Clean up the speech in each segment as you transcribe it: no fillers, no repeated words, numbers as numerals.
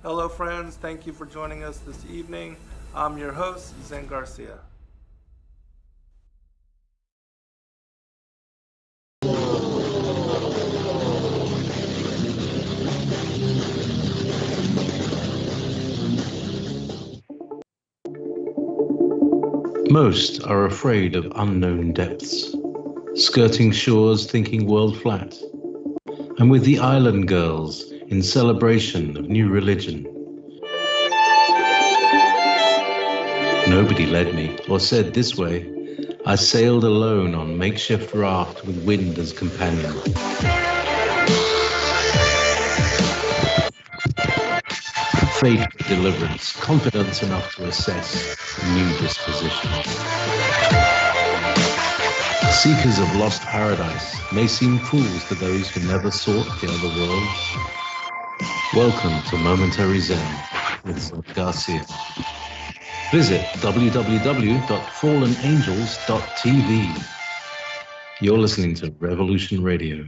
Hello, friends. Thank you for joining us this evening. I'm your host, Zen Garcia. Most are afraid of unknown depths, skirting shores thinking world flat. I'm with the island girls in celebration of new religion. Nobody led me or said this way. I sailed alone on makeshift raft with wind as companion. Faith, deliverance, confidence enough to assess new disposition. Seekers of lost paradise may seem fools to those who never sought the other world. Welcome to Momentary Zen with Zen Garcia. Visit www.fallenangels.tv. You're listening to Revolution Radio.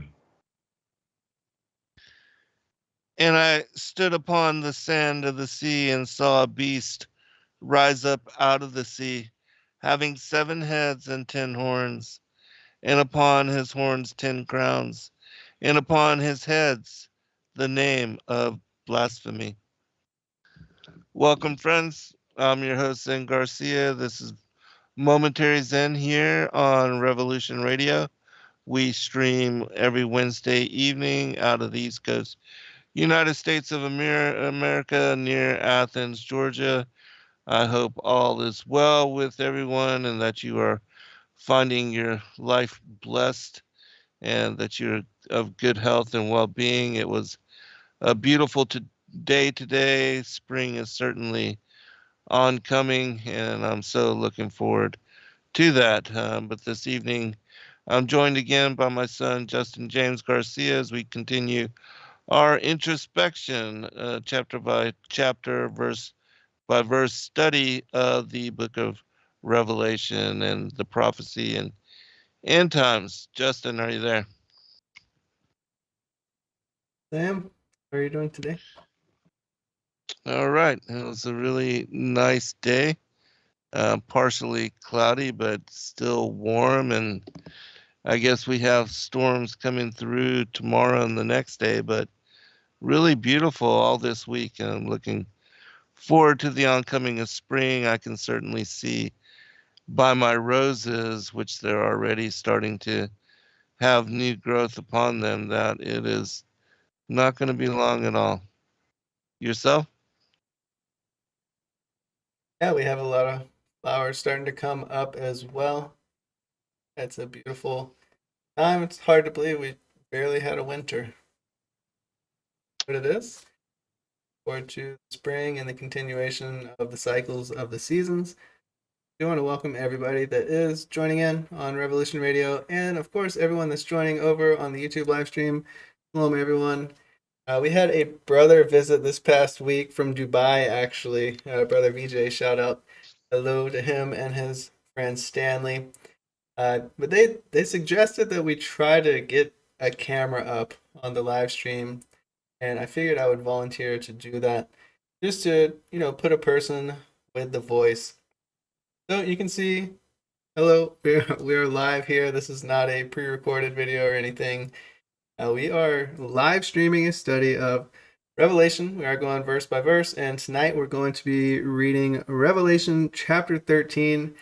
And I stood upon the sand of the sea and saw a beast rise up out of the sea, having 7 heads and 10 horns, and upon his horns 10 crowns, and upon his heads the name of blasphemy. Welcome, friends. I'm your host, Zen Garcia. This is Momentary Zen here on Revolution Radio. We stream every Wednesday evening out of the East Coast, United States of America, near Athens, Georgia. I hope all is well with everyone and that you are finding your life blessed and that you're of good health and well-being. It was a beautiful day today. Spring is certainly oncoming, and I'm so looking forward to that. But this evening, I'm joined again by my son, Justin James Garcia, as we continue our introspection, chapter by chapter, verse by verse study of the book of Revelation and the prophecy and end times. Justin, are you there? Sam, how are you doing today? All right. It was a really nice day. Partially cloudy, but still warm. And I guess we have storms coming through tomorrow and the next day, but really beautiful all this week. And I'm looking forward to the oncoming of spring. I can certainly see by my roses, which they're already starting to have new growth upon them, that it is not going to be long at all. Yourself? Yeah, we have a lot of flowers starting to come up as well. It's a beautiful time. It's hard to believe we barely had a winter. But it is. Forward to spring and the continuation of the cycles of the seasons. We want to welcome everybody that is joining in on Revolution Radio, and of course, everyone that's joining over on the YouTube live stream. Hello, everyone. We had a brother visit this past week from Dubai, actually. Brother VJ, shout out. Hello to him and his friend Stanley. But they suggested that we try to get a camera up on the live stream, and I figured I would volunteer to do that, just to put a person with the voice. So you can see, hello, we are live here. This is not a pre-recorded video or anything. We are live streaming a study of Revelation. We are going verse by verse, and tonight we're going to be reading Revelation chapter 13.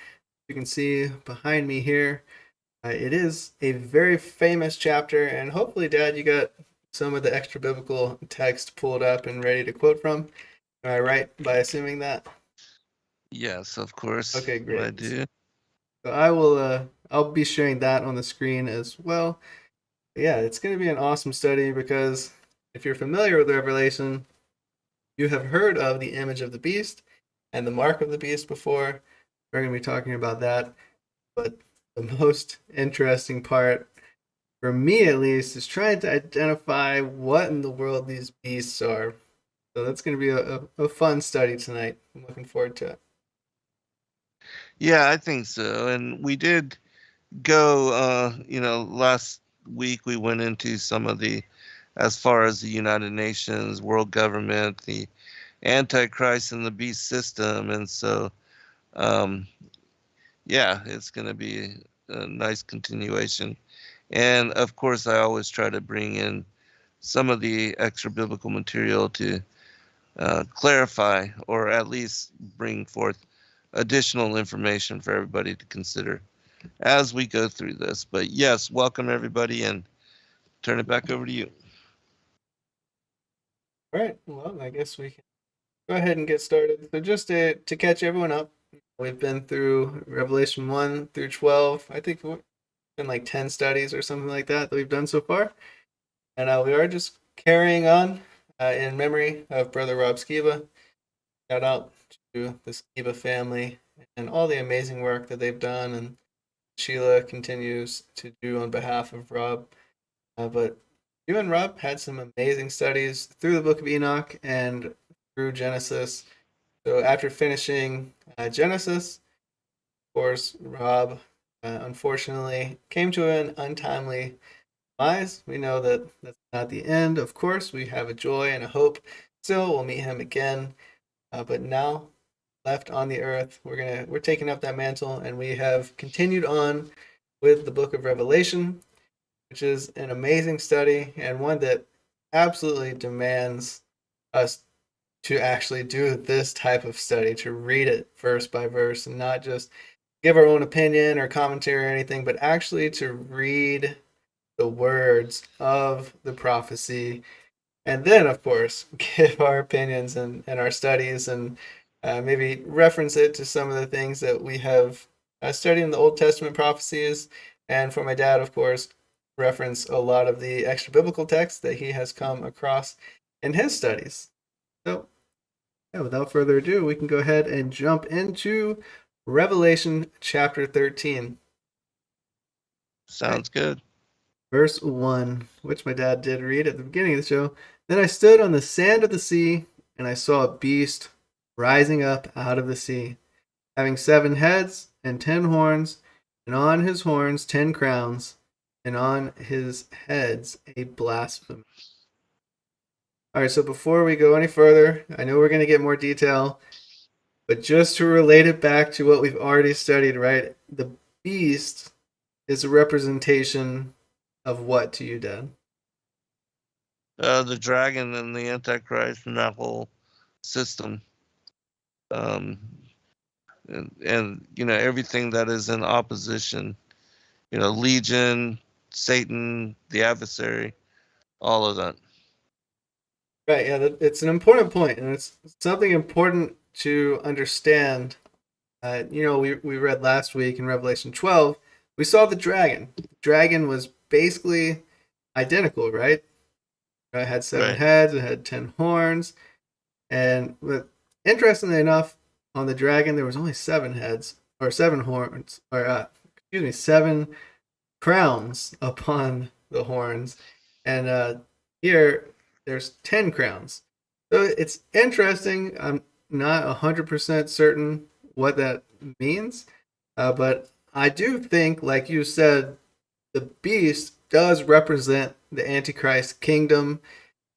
You can see behind me here. It is a very famous chapter, and hopefully, Dad, you got some of the extra biblical text pulled up and ready to quote from. Am I right by assuming that? Yes, of course. Okay, great. I do. So I'll be sharing that on the screen as well. Yeah, it's going to be an awesome study because if you're familiar with Revelation, you have heard of the image of the beast and the mark of the beast before. We're going to be talking about that. But the most interesting part, for me at least, is trying to identify what in the world these beasts are. So that's going to be a fun study tonight. I'm looking forward to it. Yeah, I think so. And we did go, last week we went into some of the, as far as the United Nations, world government, the Antichrist and the beast system. And so, yeah, it's going to be a nice continuation. And of course, I always try to bring in some of the extra biblical material to clarify or at least bring forth additional information for everybody to consider as we go through this. But yes, welcome everybody, and turn it back over to you. All right. Well, I guess we can go ahead and get started. So just to catch everyone up, we've been through Revelation 1 through 12. I think we've been like 10 studies or something like that we've done so far. And we are just carrying on in memory of Brother Rob Skiba. Shout out to the Skiba family and all the amazing work that they've done, and Sheila continues to do on behalf of Rob. But you and Rob had some amazing studies through the book of Enoch and through Genesis. So after finishing Genesis, of course, Rob unfortunately came to an untimely demise. We know that that's not the end. Of course, we have a joy and a hope. Still, we'll meet him again. But now, left on the earth, we're taking up that mantle, and we have continued on with the book of Revelation, which is an amazing study and one that absolutely demands us to actually do this type of study, to read it verse by verse and not just give our own opinion or commentary or anything, but actually to read the words of the prophecy, and then, of course, give our opinions and our studies, and maybe reference it to some of the things that we have studied in the Old Testament prophecies. And for my dad, of course, reference a lot of the extra biblical texts that he has come across in his studies. So, yeah, without further ado, we can go ahead and jump into Revelation chapter 13. Sounds good. Verse 1, which my dad did read at the beginning of the show. Then I stood on the sand of the sea, and I saw a beast rising up out of the sea, having 7 heads and 10 horns, and on his horns 10 crowns, and on his heads a blasphemy. All right, so before we go any further, I know we're going to get more detail, but just to relate it back to what we've already studied, right? The beast is a representation of what to you, Dad? The dragon and the Antichrist and that whole system. And everything that is in opposition, Legion, Satan, the adversary, all of that. Right, yeah, it's an important point, and it's something important to understand. We read last week in Revelation 12, we saw the dragon. The dragon was basically identical, right? It had 7 heads, it had 10 horns, but interestingly enough, on the dragon there was only 7 heads, or 7 horns, or 7 crowns upon the horns, and here there's 10 crowns. So it's interesting. I'm not 100% certain what that means, but I do think, like you said, the beast does represent the Antichrist kingdom.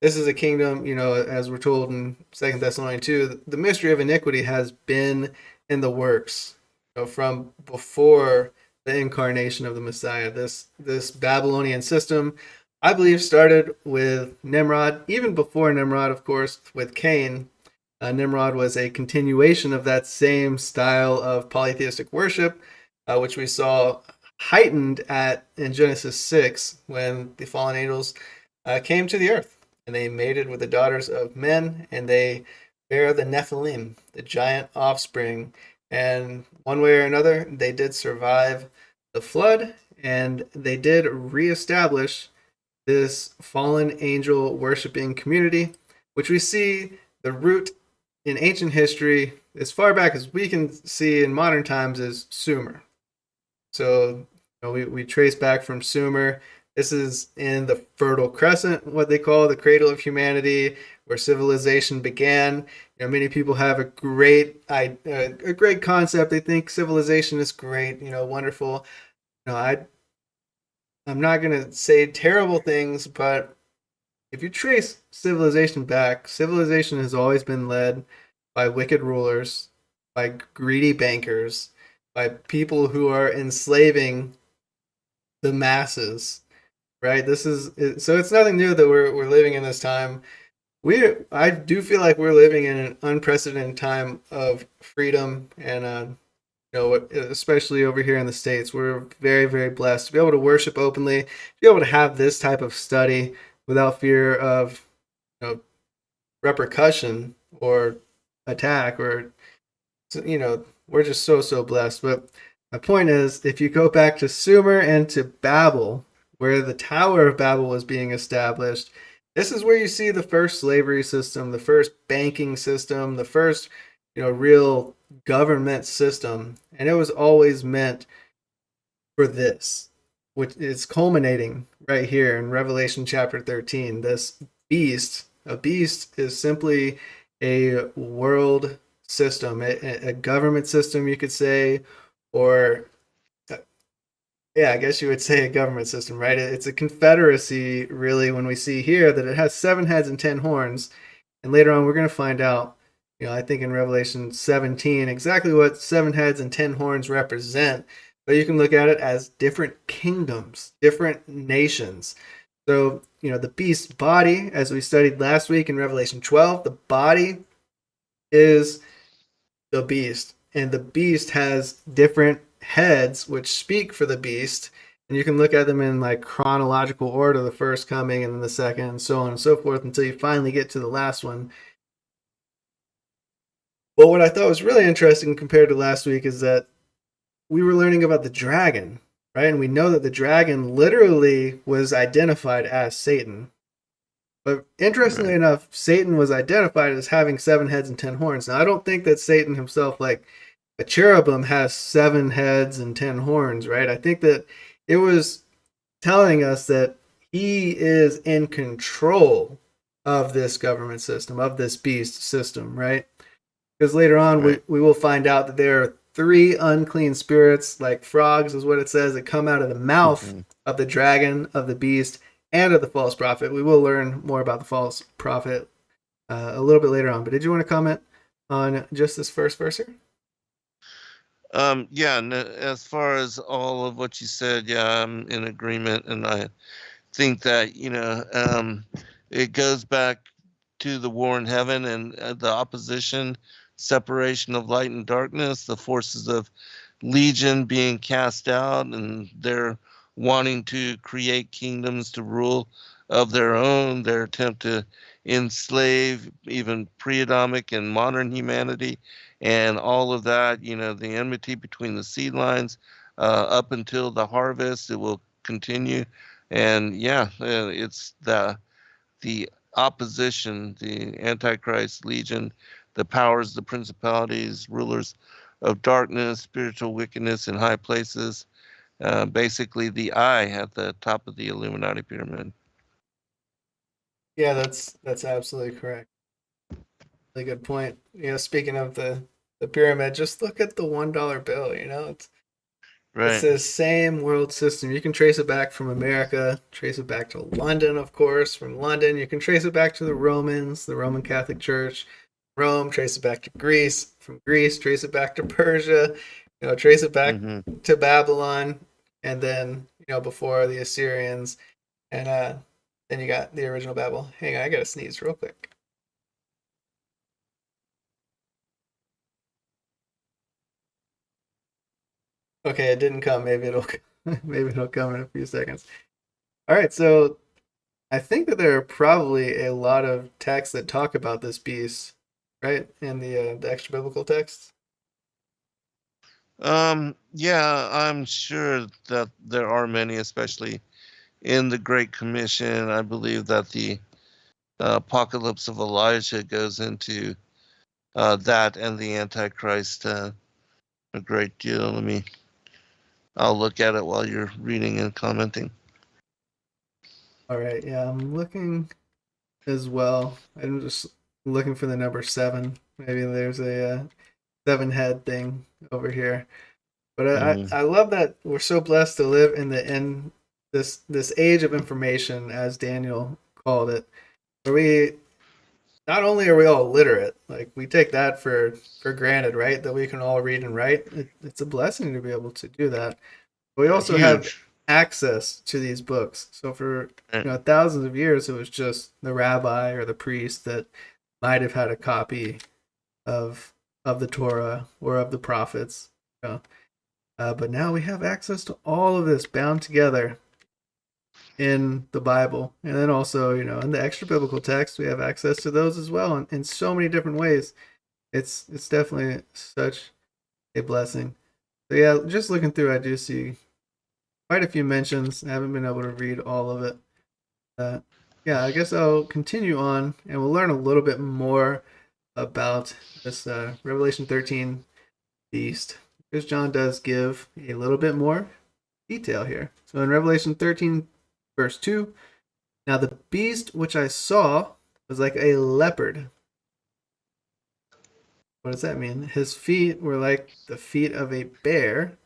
This is a kingdom, as we're told in 2 Thessalonians 2, the mystery of iniquity has been in the works from before the incarnation of the Messiah. This Babylonian system, I believe, started with Nimrod, even before Nimrod, of course, with Cain. Nimrod was a continuation of that same style of polytheistic worship, which we saw heightened in Genesis 6 when the fallen angels came to the earth, and they mated with the daughters of men, and they bear the Nephilim, the giant offspring. And one way or another, they did survive the flood, and they did reestablish this fallen angel worshiping community, which we see the root in ancient history, as far back as we can see in modern times, is Sumer. So we trace back from Sumer. This is in the Fertile Crescent, what they call the cradle of humanity, where civilization began. Many people have a great concept. They think civilization is great, wonderful. I'm not going to say terrible things, but if you trace civilization back, civilization has always been led by wicked rulers, by greedy bankers, by people who are enslaving the masses, right? So it's nothing new that we're living in this time. I do feel like we're living in an unprecedented time of freedom, and especially over here in the States, we're very, very blessed to be able to worship openly, to be able to have this type of study without fear of, repercussion or attack, or, we're just so blessed. But my point is, if you go back to Sumer and to Babel, where the Tower of Babel was being established, this is where you see the first slavery system, the first banking system, the first, real government system. And it was always meant for this, which is culminating right here in Revelation chapter 13. This a beast is simply a world system, a government system, you could say, or yeah, I guess you would say a government system, right? It's a confederacy, really, when we see here that it has 7 heads and 10 horns. And later on, we're going to find out, I think in Revelation 17, exactly what 7 heads and 10 horns represent. But you can look at it as different kingdoms, different nations. So, the beast's body, as we studied last week in Revelation 12, the body is the beast. And the beast has different heads which speak for the beast. And you can look at them in like chronological order, the first coming and then the second, and so on and so forth, until you finally get to the last one. But what I thought was really interesting compared to last week is that we were learning about the dragon, right? And we know that the dragon literally was identified as Satan. But interestingly enough, Satan was identified as having 7 heads and 10 horns. Now, I don't think that Satan himself, like a cherubim, has 7 heads and 10 horns, right? I think that it was telling us that he is in control of this government system, of this beast system, right? Because later on, we will find out that there are 3 unclean spirits, like frogs is what it says, that come out of the mouth of the dragon, of the beast, and of the false prophet. We will learn more about the false prophet a little bit later on. But did you want to comment on just this first verse here? Yeah, as far as all of what you said, yeah, I'm in agreement, and I think that it goes back to the war in heaven and the opposition, separation of light and darkness, the forces of Legion being cast out, and they're wanting to create kingdoms to rule of their own, their attempt to enslave even pre-Adamic and modern humanity, and all of that, the enmity between the seed lines up until the harvest, it will continue. And it's the opposition, the Antichrist Legion, the powers, the principalities, rulers of darkness, spiritual wickedness in high places, basically the eye at the top of the Illuminati pyramid. Yeah, that's absolutely correct. Really good point. Speaking of the pyramid, just look at the $1 bill. It's the same world system. You can trace it back from America, trace it back to London, of course. From London, you can trace it back to the Romans, the Roman Catholic Church. Rome, trace it back to Greece. From Greece, trace it back to Persia. Trace it back to Babylon, and then before the Assyrians, and then you got the original Babel. Hang on, I gotta sneeze real quick. Okay, it didn't come. Maybe it'll come in a few seconds. All right, so I think that there are probably a lot of texts that talk about this beast, right? In the extra biblical texts. Yeah, I'm sure that there are many, especially in the Great Commission. I believe that the Apocalypse of Elijah goes into that and the Antichrist a great deal. I'll look at it while you're reading and commenting. All right, yeah, I'm looking as well. I'm just looking for the number 7. Maybe there's a 7 head thing over here. But I love that we're so blessed to live in this age of information, as Daniel called it, where we not only are we all literate, like we take that for granted, right? That we can all read and write. It's a blessing to be able to do that. But we also have Huge. access to these books. So for Right. thousands of years, it was just the rabbi or the priest that might have had a copy of the Torah or of the prophets. You know? But now we have access to all of this bound together in the Bible. And then also, in the extra biblical text, we have access to those as well in so many different ways. It's definitely such a blessing. So yeah, just looking through, I do see quite a few mentions. I haven't been able to read all of it. Yeah, I guess I'll continue on and we'll learn a little bit more about this Revelation 13 beast, because John does give a little bit more detail here. So in Revelation 13, verse 2, now the beast which I saw was like a leopard. What does that mean? His feet were like the feet of a bear,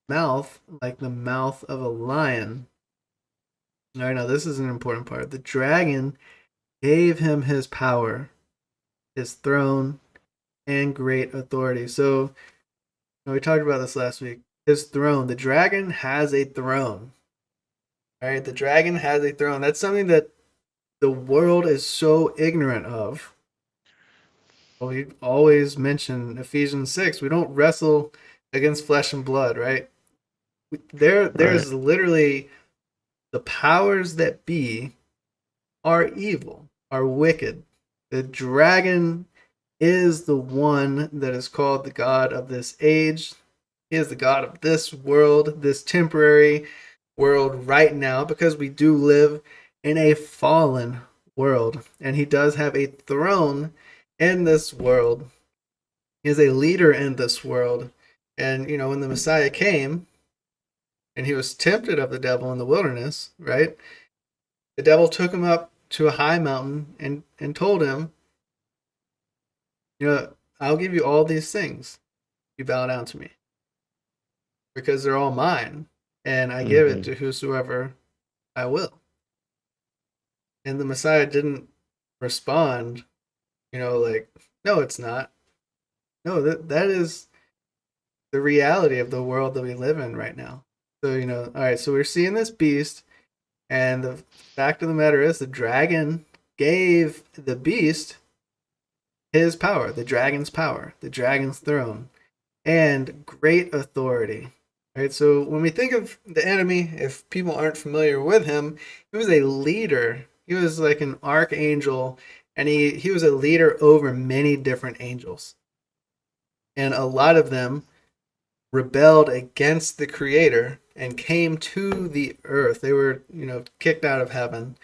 mouth like the mouth of a lion. All right, now this is an important part. The dragon gave him his power, his throne, and great authority. So we talked about this last week. His throne. The dragon has a throne. All right, the dragon has a throne. That's something that the world is so ignorant of. Well, we always mention Ephesians 6. We don't wrestle against flesh and blood, right? There's literally the powers that be are evil, are wicked. The dragon is the one that is called the god of this age. He is the god of this world, this temporary world right now, because we do live in a fallen world. And he does have a throne in this world. He is a leader in this world. And, when the Messiah came and he was tempted of the devil in the wilderness, right? The devil took him up to a high mountain and told him, I'll give you all these things. You bow down to me, because they're all mine, and I give it to whosoever I will. And the Messiah didn't respond, like, no, it's not. No, that is the reality of the world that we live in right now. So, all right, so we're seeing this beast, and the fact of the matter is the dragon gave the beast his power, the dragon's throne, and great authority. Right, so when we think of the enemy, if people aren't familiar with him, he was a leader. He was like an archangel, and he was a leader over many different angels. And a lot of them rebelled against the Creator and came to the earth. They were, kicked out of heaven.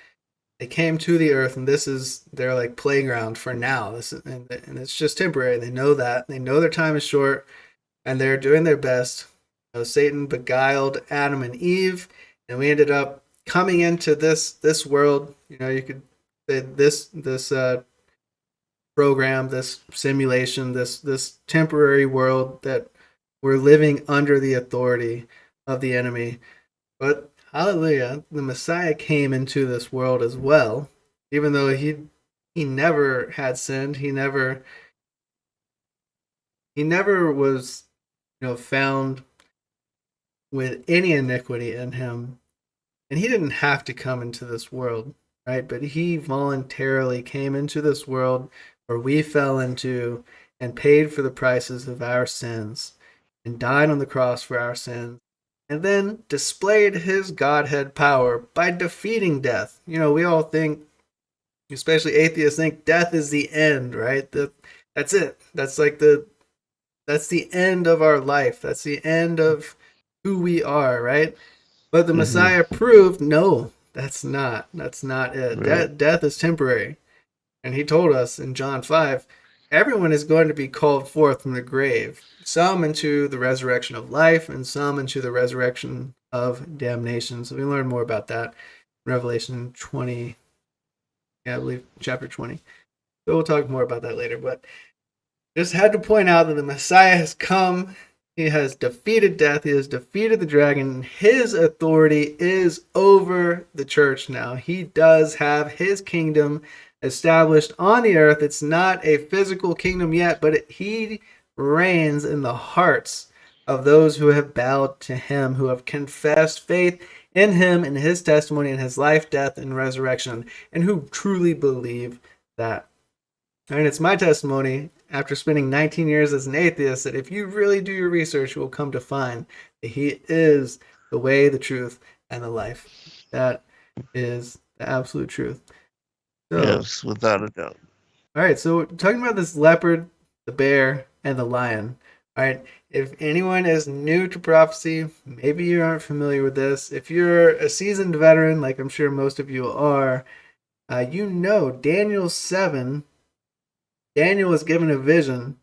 They came to the earth, and this is their like playground for now. And it's just temporary. They know that. They know their time is short, and they're doing their best. Satan beguiled Adam and Eve, and we ended up coming into this world. You could say this program, this simulation, this temporary world that we're living under the authority of the enemy. But hallelujah, the Messiah came into this world as well, even though he never had sinned. He never was found with any iniquity in him, and he didn't have to come into this world, right? But he voluntarily came into this world where we fell into, and paid for the prices of our sins, and died on the cross for our sins, and then displayed his Godhead power by defeating death. We all think, especially atheists, think death is the end, right? That's it. That's the end of our life. That's the end of who we are, right? But the Messiah proved, no, that's not it. Right. Death is temporary. And he told us in John 5, everyone is going to be called forth from the grave, some into the resurrection of life, and some into the resurrection of damnation. So we learn more about that in Revelation 20, I believe chapter 20. So we'll talk more about that later. But just had to point out that the Messiah has come He has defeated death. He has defeated the dragon. His authority is over the church now. He does have his kingdom established on the earth. It's not a physical kingdom yet, but he reigns in the hearts of those who have bowed to him, who have confessed faith in him, in his testimony, in his life, death, and resurrection, and who truly believe that. And it's my testimony after spending 19 years as an atheist that if you really do your research, you will come to find that he is the way, the truth, and the life. That is the absolute truth. So, Yes, without a doubt. all right, so talking about this leopard, the bear, and the lion. All right, if anyone is new to prophecy, maybe you aren't familiar with this. If you're a seasoned veteran, like I'm sure most of you are, you know Daniel 7. Daniel is given a vision,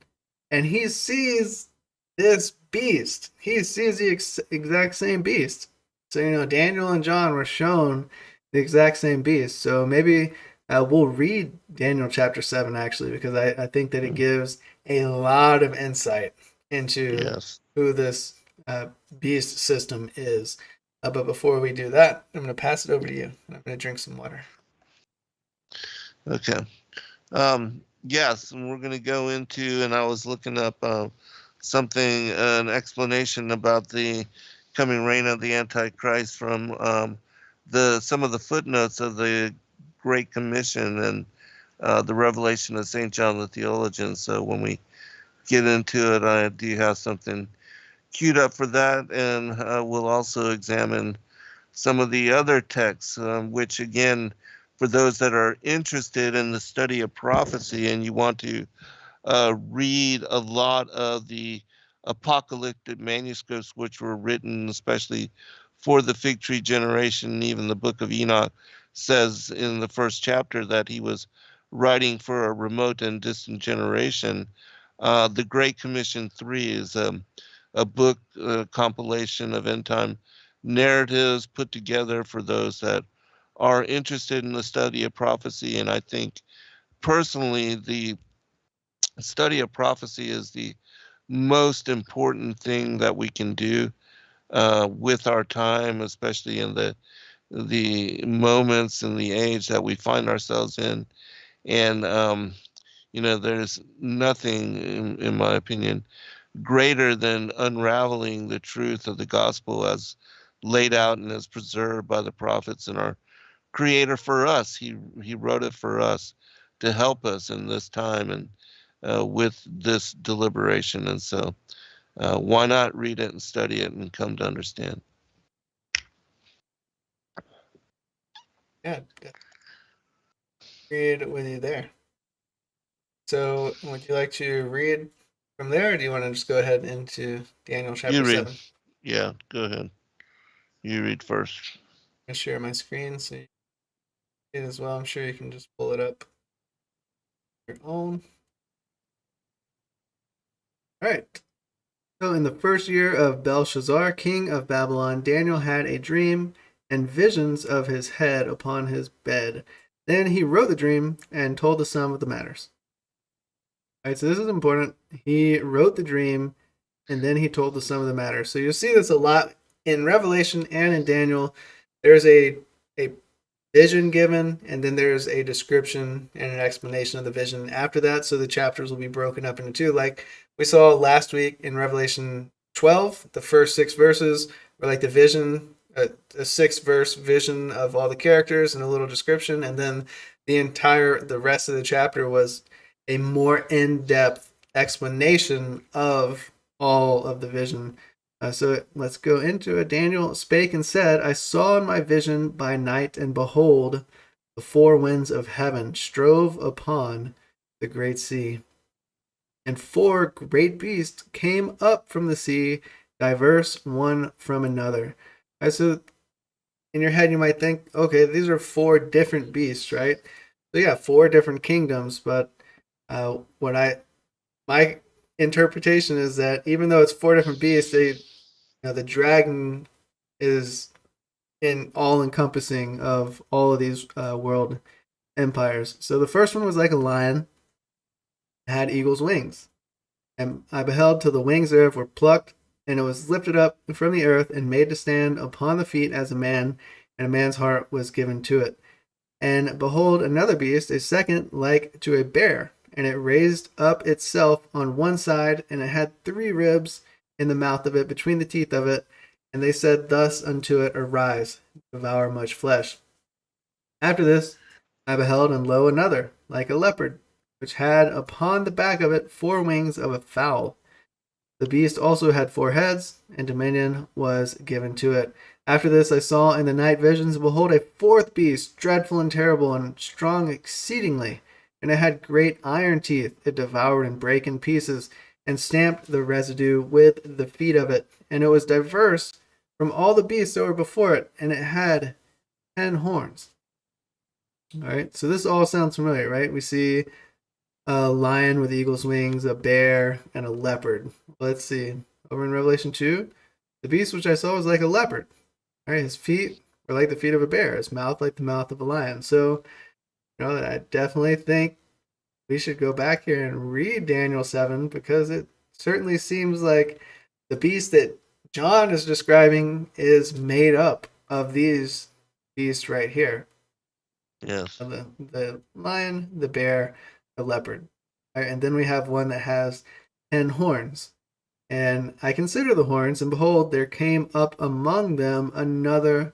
and he sees this beast. He sees the exact same beast. So, Daniel and John were shown the exact same beast. So maybe we'll read Daniel chapter 7, actually, because I think that it gives a lot of insight into who this beast system is. But before we do that, I'm going to pass it over to you. I'm going to drink some water. Okay. Yes, and we're going to go into, and I was looking up something, an explanation about the coming reign of the Antichrist from some of the footnotes of the Great Commission and the Revelation of St. John the Theologian. So when we get into it, I do have something queued up for that, and we'll also examine some of the other texts, which again, for those that are interested in the study of prophecy and you want to read a lot of the apocalyptic manuscripts which were written especially for the fig tree generation, even the book of Enoch says in the first chapter that he was writing for a remote and distant generation. The Great Commission 3 is a book compilation of end time narratives put together for those that are interested in the study of prophecy. And I think personally, the study of prophecy is the most important thing that we can do with our time, especially in the moments and the age that we find ourselves in. And there's nothing, in my opinion, greater than unraveling the truth of the gospel as laid out and as preserved by the prophets and our Creator for us. He wrote it for us to help us in this time and with this deliberation. And so why not read it and study it and come to understand? Yeah, read with you there. So would you like to read from there, or do you want to just go ahead into Daniel chapter 7? Yeah, go ahead. You read first. I'm going to share my screen so you can read as well. I'm sure you can just pull it up your own. All right. So in the first year of Belshazzar, king of Babylon, Daniel had a dream and visions of his head upon his bed. Then he wrote the dream and told the sum of the matters. All right, so this is important. He wrote the dream and then he told the sum of the matters. So you'll see this a lot in Revelation and in Daniel. There's a vision given, and then there's a description and an explanation of the vision after that. So the chapters will be broken up into two. Like we saw last week in Revelation 12, the first 6 verses were like the vision, a 6-verse vision of all the characters and a little description. And then the rest of the chapter was a more in-depth explanation of all of the vision. So let's go into it. Daniel spake and said, I saw in my vision by night, and behold, the 4 winds of heaven strove upon the great sea. And 4 great beasts came up from the sea, diverse one from another. Right, so in your head you might think, okay, these are 4 different beasts, right? So yeah, 4 different kingdoms, but my interpretation is that even though it's 4 different beasts, the dragon is in all-encompassing of all of these world empires. So the first one was like a lion, had eagle's wings. And I beheld till the wings thereof were plucked, and it was lifted up from the earth and made to stand upon the feet as a man, and a man's heart was given to it. And behold, another beast, a second like to a bear, and it raised up itself on one side, and it had 3 ribs in the mouth of it, between the teeth of it. And they said thus unto it, Arise, devour much flesh. After this I beheld, and lo, another, like a leopard, which had upon the back of it 4 wings of a fowl. The beast also had 4 heads, and dominion was given to it. After this I saw in the night visions, and behold, a 4th beast, dreadful and terrible, and strong exceedingly. And it had great iron teeth. It devoured and brake in pieces, and stamped the residue with the feet of it. And it was diverse from all the beasts that were before it, and it had 10 horns. All right, so this all sounds familiar, right? We see a lion with eagle's wings, a bear, and a leopard. Let's see. Over in Revelation 2, the beast which I saw was like a leopard. All right, his feet were like the feet of a bear, his mouth like the mouth of a lion. So, I definitely think we should go back here and read Daniel 7, because it certainly seems like the beast that John is describing is made up of these beasts right here. Yes. The lion, the bear, the leopard. All right, and then we have one that has 10 horns. And I consider the horns, and behold, there came up among them another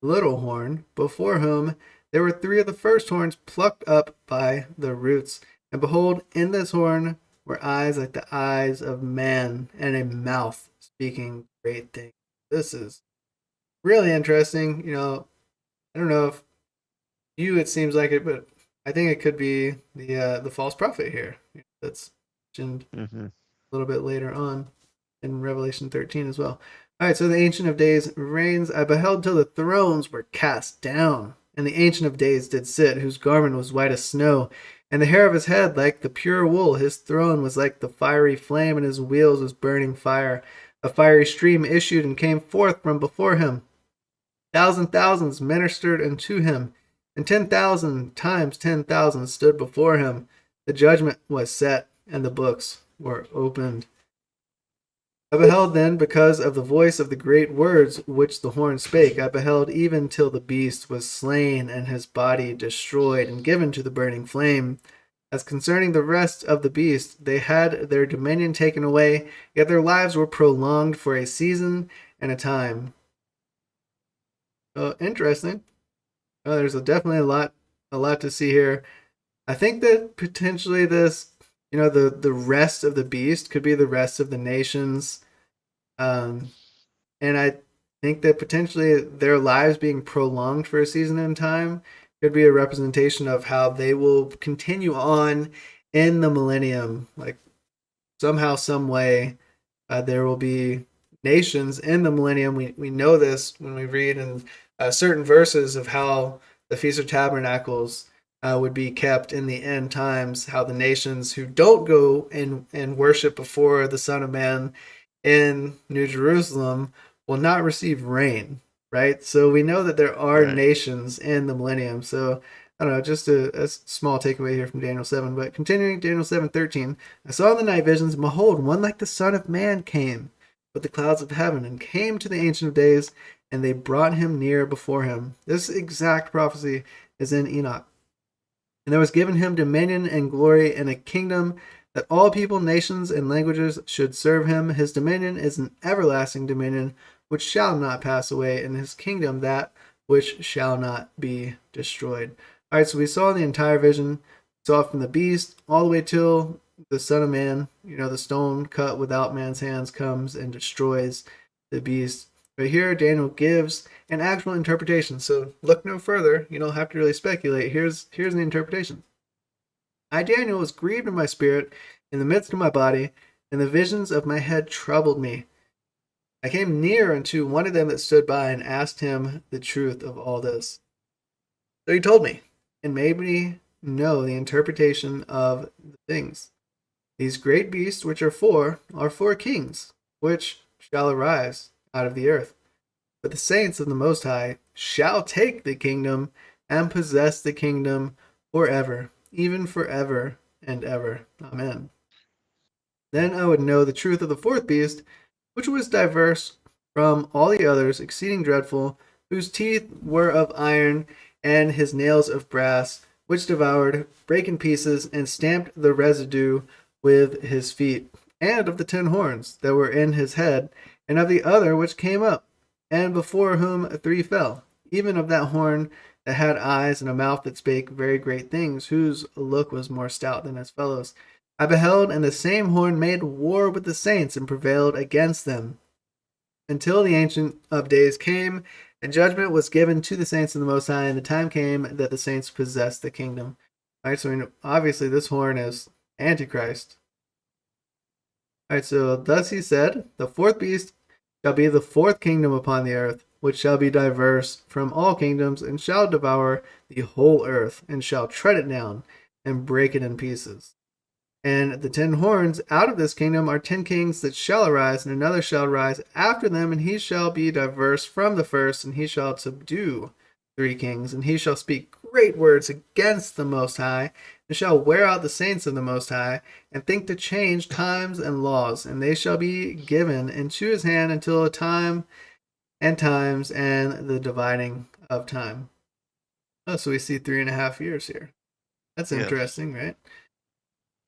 little horn, before whom there were 3 of the first horns plucked up by the roots. And behold, in this horn were eyes like the eyes of man, and a mouth speaking great things. This is really interesting. I don't know if it seems like it, but I think it could be the false prophet here. That's mentioned a little bit later on in Revelation 13 as well. All right, so the Ancient of Days reigns. I beheld till the thrones were cast down, and the Ancient of Days did sit, whose garment was white as snow, and the hair of his head like the pure wool. His throne was like the fiery flame, and his wheels was burning fire. A fiery stream issued and came forth from before him. Thousands ministered unto him, and 10,000 times 10,000 stood before him. The judgment was set, and the books were opened. I beheld then, because of the voice of the great words which the horn spake, I beheld even till the beast was slain, and his body destroyed, and given to the burning flame. As concerning the rest of the beast, they had their dominion taken away, yet their lives were prolonged for a season and a time. Interesting. There's definitely a lot to see here. I think that potentially this, the rest of the beast could be the rest of the nations. And I think that potentially their lives being prolonged for a season and time could be a representation of how they will continue on in the millennium. Like somehow, some way, there will be nations in the millennium. We know this when we read in certain verses of how the Feast of Tabernacles would be kept in the end times, how the nations who don't go and worship before the Son of Man in New Jerusalem will not receive rain, right? So we know that there are nations in the millennium. So I don't know, just a small takeaway here from Daniel 7. But continuing, Daniel 7:13, I saw in the night visions, and behold, one like the Son of Man came with the clouds of heaven, and came to the Ancient of Days, and they brought him near before him. This exact prophecy is in Enoch. And there was given him dominion and glory and a kingdom, that all people, nations, and languages should serve him. His dominion is an everlasting dominion, which shall not pass away, and his kingdom that which shall not be destroyed. All right, so we saw the entire vision. Saw from the beast all the way till the Son of Man, the stone cut without man's hands, comes and destroys the beast. But here Daniel gives an actual interpretation. So look no further. You don't have to really speculate. Here's the interpretation. I, Daniel, was grieved in my spirit in the midst of my body, and the visions of my head troubled me. I came near unto one of them that stood by, and asked him the truth of all this. So he told me, and made me know the interpretation of the things. These great beasts which are 4 kings, which shall arise out of the earth. But the saints of the Most High shall take the kingdom, and possess the kingdom forever, even forever and ever. Amen. Then I would know the truth of the 4th beast, which was diverse from all the others, exceeding dreadful, whose teeth were of iron, and his nails of brass, which devoured, brake in pieces, and stamped the residue with his feet, and of the 10 horns that were in his head, and of the other which came up, and before whom 3 fell, even of that horn that had eyes and a mouth that spake very great things, whose look was more stout than his fellows. I beheld, and the same horn made war with the saints, and prevailed against them, until the Ancient of Days came, and judgment was given to the saints of the Most High, and the time came that the saints possessed the kingdom. All right, so obviously this horn is Antichrist. All right, so thus he said, the 4th beast shall be the 4th kingdom upon the earth, which shall be diverse from all kingdoms, and shall devour the whole earth, and shall tread it down, and break it in pieces. And the 10 horns out of this kingdom are 10 kings that shall arise, and another shall rise after them, and he shall be diverse from the first, and he shall subdue 3 kings, and he shall speak great words against the Most High, and shall wear out the saints of the Most High, and think to change times and laws, and they shall be given into his hand until a time and times and the dividing of time. Oh, so we see 3.5 years here. That's interesting, right?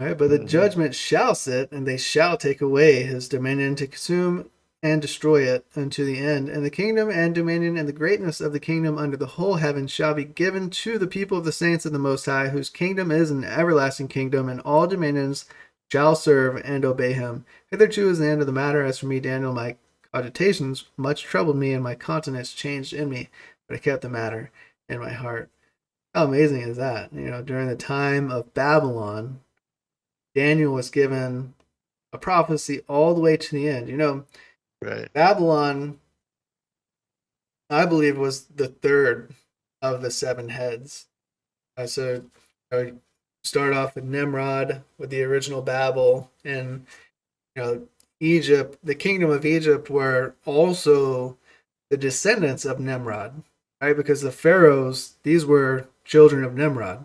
All right, but the judgment shall sit, and they shall take away his dominion to consume and destroy it unto the end. And the kingdom and dominion and the greatness of the kingdom under the whole heaven shall be given to the people of the saints of the Most High, whose kingdom is an everlasting kingdom, and all dominions shall serve and obey him. Hitherto is the end of the matter. As for me, Daniel, my cogitations much troubled me, and my countenance changed in me, but I kept the matter in my heart. How amazing is that? During the time of Babylon, Daniel was given a prophecy all the way to the end. Right. Babylon, I believe, was the 3rd of the 7 heads. So start off with Nimrod, with the original Babel, and Egypt. The kingdom of Egypt were also the descendants of Nimrod, right? Because the pharaohs, these were children of Nimrod.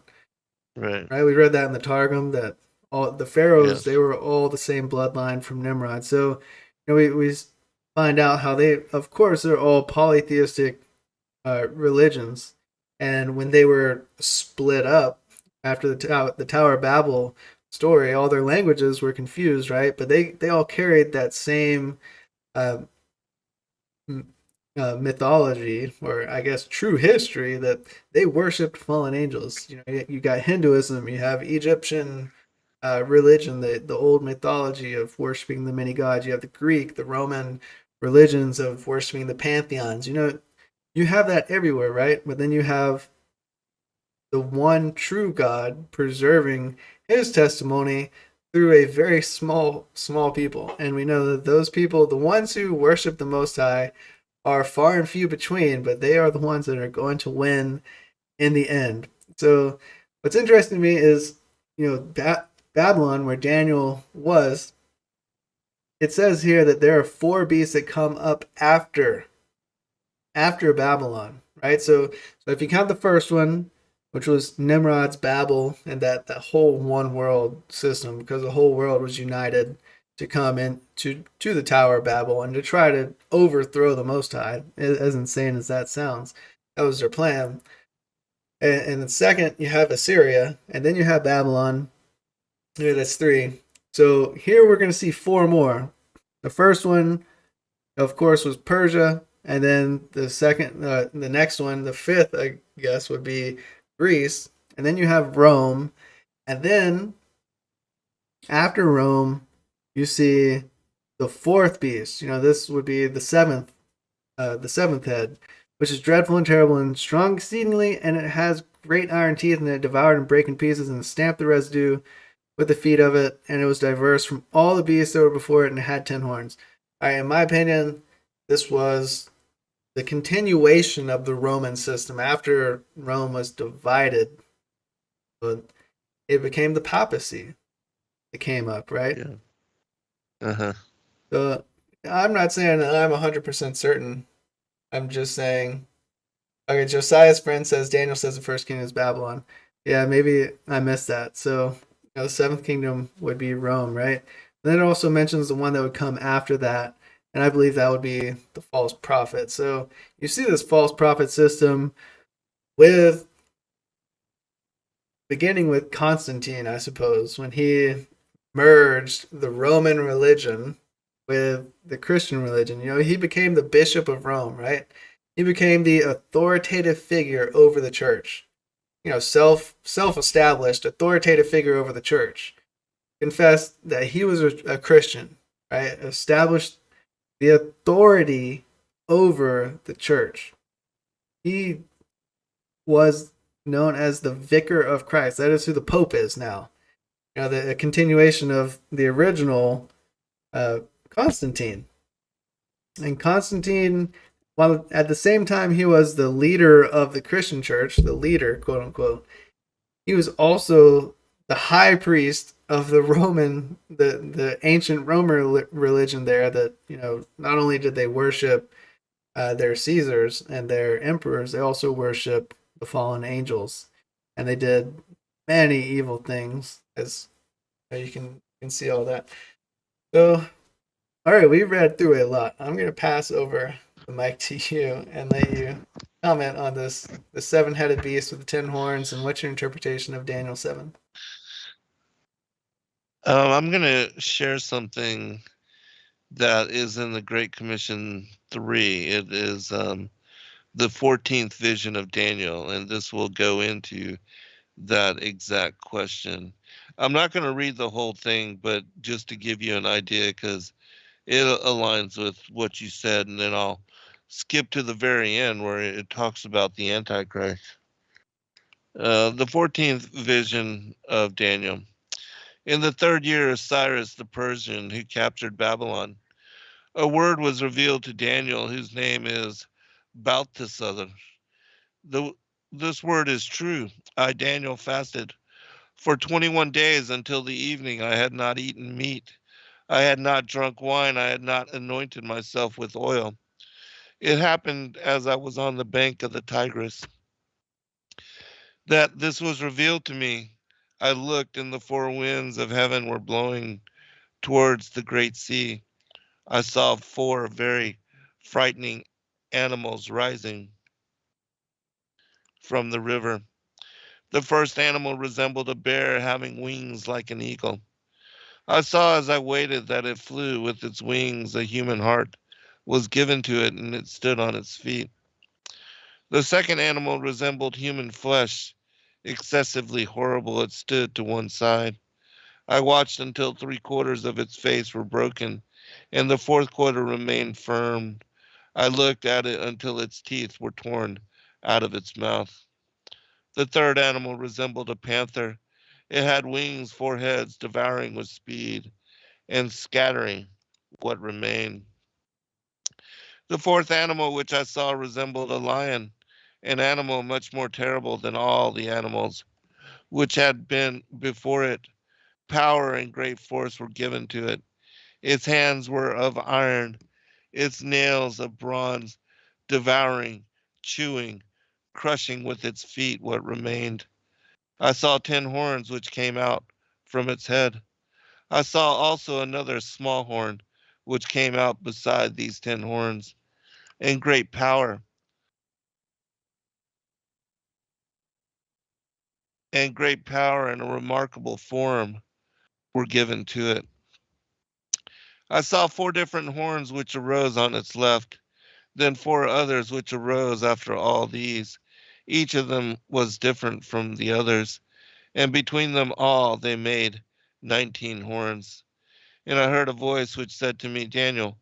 Right. We read that in the Targum, that all the pharaohs, they were all the same bloodline from Nimrod. So we find out how they, of course, they're all polytheistic religions, and when they were split up after the Tower of Babel story, all their languages were confused, right? But they all carried that same mythology, or I guess true history, that they worshipped fallen angels. You got Hinduism, you have Egyptian religion, the old mythology of worshiping the many gods. You have the Greek, the Roman religions of worshiping the pantheons. You have that everywhere, right? But then you have the one true God preserving his testimony through a very small people. And we know that those people, the ones who worship the Most High, are far and few between, but they are the ones that are going to win in the end. So what's interesting to me is, Babylon, where Daniel was, it says here that there are 4 beasts that come up after Babylon, right? So if you count the first one, which was Nimrod's Babel, and that whole one world system, because the whole world was united to come in to the Tower of Babel and to try to overthrow the Most High, as insane as that sounds. That was their plan. And then second, you have Assyria, and then you have Babylon. Yeah, that's 3. So here we're going to see 4 more. The first one, of course, was Persia, and then the next one, the 5th, I guess, would be Greece, and then you have Rome, and then after Rome, you see the 4th beast. This would be the 7th head, which is dreadful and terrible and strong exceedingly, and it has great iron teeth, and it devoured and brake in pieces and stamped the residue with the feet of it, and it was diverse from all the beasts that were before it, and it had 10 horns. All right, in my opinion, this was the continuation of the Roman system. After Rome was divided, it became the papacy that came up, right? Yeah. So I'm not saying that I'm 100% certain. I'm just saying, okay, Josiah's friend says, Daniel says the first kingdom is Babylon. Yeah, maybe I missed that. So the 7th kingdom would be Rome, right? And then it also mentions the one that would come after that, And I believe that would be the false prophet. So you see this false prophet system with beginning with Constantine, I suppose, when he merged the Roman religion with the Christian religion. You know, he became the Bishop of Rome, right? He became the authoritative figure over the church. You know, self established authoritative figure over the church. Confessed that he was a Christian, right? Established the authority over the church. He was known as the Vicar of Christ. That is who the Pope is now. You know, the continuation of the original Constantine. And Constantine, while at the same time he was the leader of the Christian church, the leader, quote unquote, he was also the high priest of the Roman, the ancient Roman religion there. That, you know, not only did they worship their Caesars and their emperors, they also worship the fallen angels, and they did many evil things, as you can see all that. So, all right, we read through a lot. I'm gonna pass over the mic to you and let you comment on this the seven-headed beast with the 10 horns, and what's your interpretation of Daniel 7? I'm going to share something that is in the Great Commission 3. It is the 14th vision of Daniel, and this will go into that exact question. I'm not going to read the whole thing, but just to give you an idea, because it aligns with what you said, and then I'll skip to the very end where it talks about the Antichrist. The 14th vision of Daniel. In the third year of Cyrus the Persian, who captured Babylon, a word was revealed to Daniel, whose name is Belteshazzar. The, this word is true. I, Daniel, fasted for 21 days until the evening. I had not eaten meat. I had not drunk wine. I had not anointed myself with oil. It happened as I was on the bank of the Tigris that this was revealed to me. I looked, and the four winds of heaven were blowing towards the great sea. I saw four very frightening animals rising from the river. The first animal resembled a bear having wings like an eagle. I saw as I waited that it flew with its wings. A human heart was given to it, and it stood on its feet. The second animal resembled human flesh, excessively horrible. It stood to one side. I watched until 3/4 of its face were broken, and the fourth quarter remained firm. I looked at it until its teeth were torn out of its mouth. The third animal resembled a panther. It had wings, 4 heads, devouring with speed and scattering what remained. The fourth animal which I saw resembled a lion, an animal much more terrible than all the animals which had been before it. Power and great force were given to it. Its hands were of iron, its nails of bronze, devouring, chewing, crushing with its feet what remained. I saw 10 horns which came out from its head. I saw also another small horn which came out beside these 10 horns, and great power and a remarkable form were given to it. I saw 4 different horns which arose on its left, then 4 others which arose after all these. Each of them was different from the others, and between them all they made 19 horns. And I heard a voice which said to me, Daniel,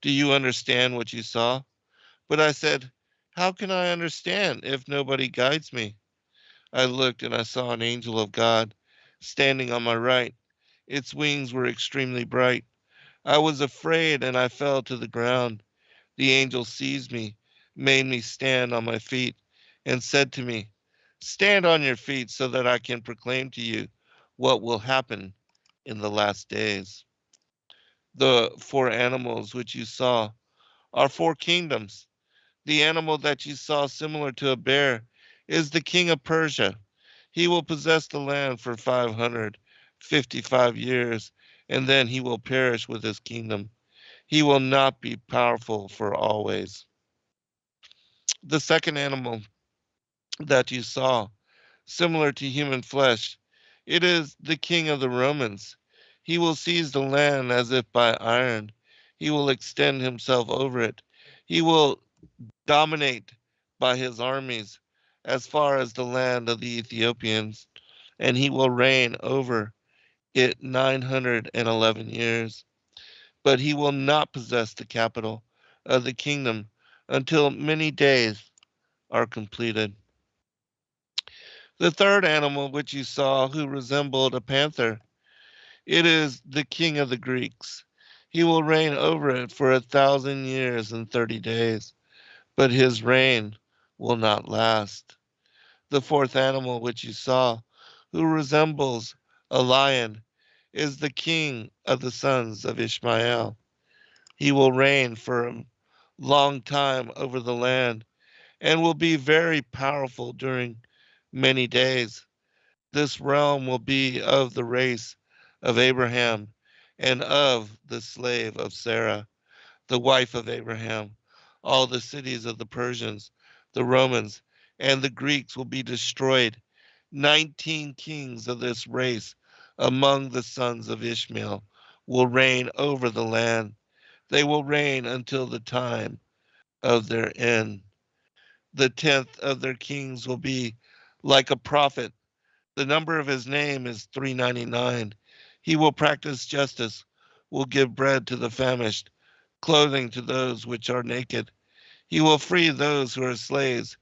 do you understand what you saw? But I said, how can I understand if nobody guides me? I looked, and I saw an angel of God standing on my right. Its wings were extremely bright. I was afraid, and I fell to the ground. The angel seized me, made me stand on my feet, and said to me, stand on your feet so that I can proclaim to you what will happen in the last days. The 4 animals which you saw are 4 kingdoms. The animal that you saw, similar to a bear, is the king of Persia. He will possess the land for 555 years, and then he will perish with his kingdom. He will not be powerful for always. The second animal that you saw, similar to human flesh, it is the king of the Romans. He will seize the land as if by iron. He will extend himself over it. He will dominate by his armies as far as the land of the Ethiopians, and he will reign over it 911 years. But he will not possess the capital of the kingdom until many days are completed. The third animal which you saw, who resembled a panther, it is the king of the Greeks. He will reign over it for 1,000 years and 30 days, but his reign will not last. The fourth animal which you saw, who resembles a lion, is the king of the sons of Ishmael. He will reign for a long time over the land and will be very powerful during many days. This realm will be of the race of Abraham and of the slave of Sarah, the wife of Abraham. All the cities of the Persians, the Romans, and the Greeks will be destroyed. 19 kings of this race among the sons of Ishmael will reign over the land. They will reign until the time of their end. The 10th of their kings will be like a prophet. The number of his name is 399. He will practice justice, will give bread to the famished, clothing to those which are naked. He will free those who are slaves.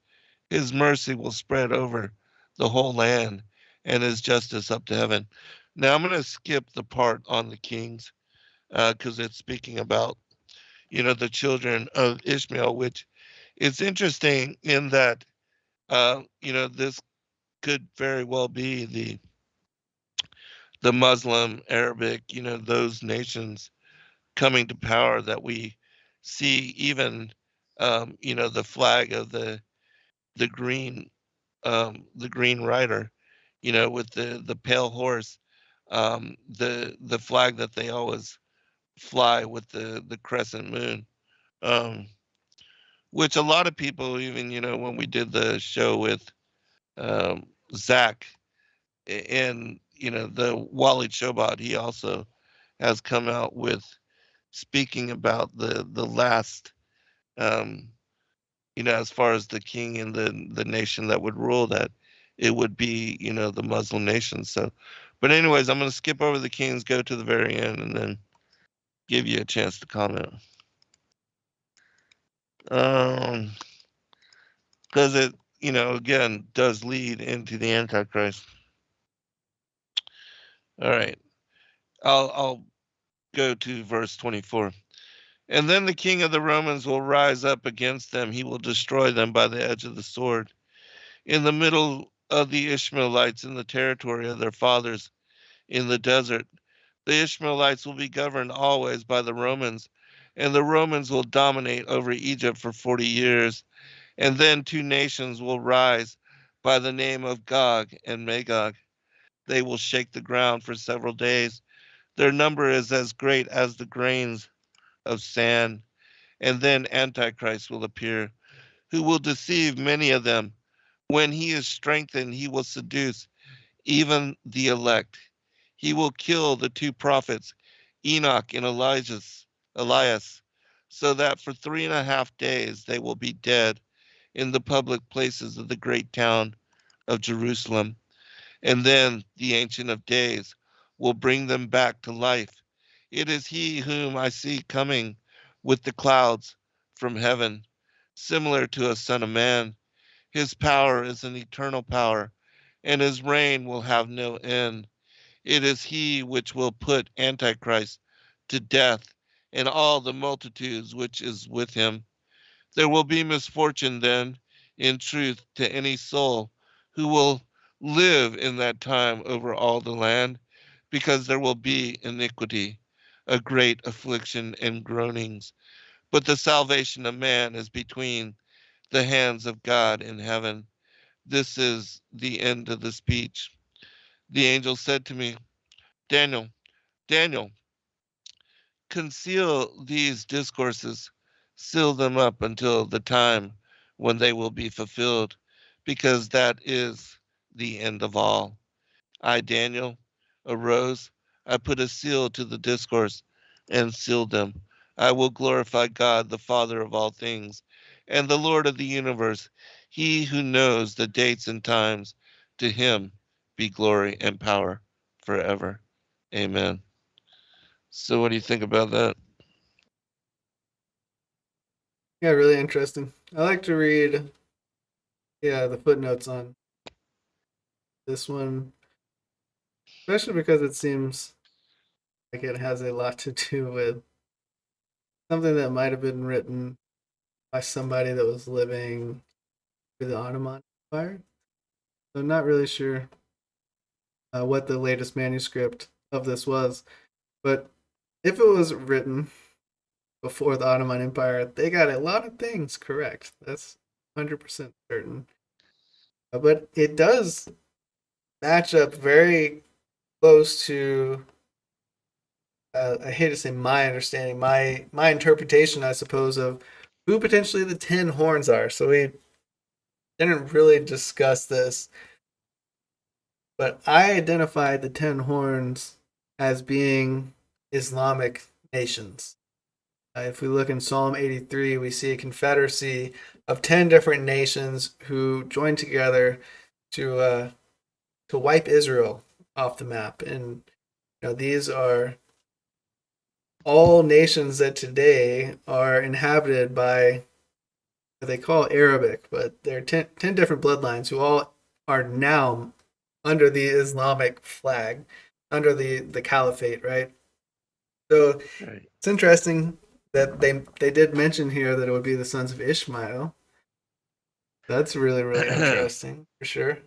His mercy will spread over the whole land, and his justice up to heaven. Now I'm going to skip the part on the kings because it's speaking about, the children of Ishmael, which is interesting in that, this could very well be the Muslim, Arabic, those nations coming to power that we see even, the flag of the green, the green rider, with the pale horse, the flag that they always fly with the crescent moon, um, which a lot of people even, when we did the show with Zach and the Wally Chobot, he also has come out with speaking about the last, um, as far as the king and the nation that would rule, that it would be, the Muslim nation. So, but anyways, I'm going to skip over the kings, go to the very end, and then give you a chance to comment. Because it, again, does lead into the Antichrist. All right, I'll go to verse 24. And then the king of the Romans will rise up against them. He will destroy them by the edge of the sword. In the middle of the Ishmaelites, in the territory of their fathers in the desert, the Ishmaelites will be governed always by the Romans, and the Romans will dominate over Egypt for 40 years. And then two nations will rise by the name of Gog and Magog. They will shake the ground for several days. Their number is as great as the grains of sand. And then Antichrist will appear, who will deceive many of them. When he is strengthened, he will seduce even the elect. He will kill the two prophets, Enoch and Elias, so that for 3.5 days they will be dead in the public places of the great town of Jerusalem. And then the Ancient of Days will bring them back to life. It is he whom I see coming with the clouds from heaven, similar to a son of man. His power is an eternal power, and his reign will have no end. It is he which will put Antichrist to death and all the multitudes which is with him. There will be misfortune then, in truth, to any soul who will live in that time over all the land, because there will be iniquity, a great affliction and groanings. But the salvation of man is between the hands of God in heaven. This is the end of the speech. The angel said to me, Daniel, Daniel, conceal these discourses, seal them up until the time when they will be fulfilled, because that is the end of all. I, Daniel, arose. I put a seal to the discourse and sealed them. I will glorify God, the Father of all things, and the Lord of the universe, he who knows the dates and times. To him be glory and power forever. Amen. So, what do you think about that? Yeah, really interesting. I like to read, the footnotes on this one, especially because it seems like it has a lot to do with something that might have been written by somebody that was living through the Ottoman Empire. So I'm not really sure what the latest manuscript of this was, but if it was written before the Ottoman Empire, they got a lot of things correct. That's 100% certain. But it does match up very close to, I hate to say my understanding, my interpretation, I suppose, of who potentially the 10 horns are. So we didn't really discuss this, but I identified the 10 horns as being Islamic nations. If we look in Psalm 83, we see a confederacy of 10 different nations who joined together to wipe Israel off the map. And these are all nations that today are inhabited by what they call Arabic, but there are 10 different bloodlines who all are now under the Islamic flag, under the caliphate, right? So Right. it's interesting that they did mention here that it would be the sons of Ishmael. That's really, really interesting for sure.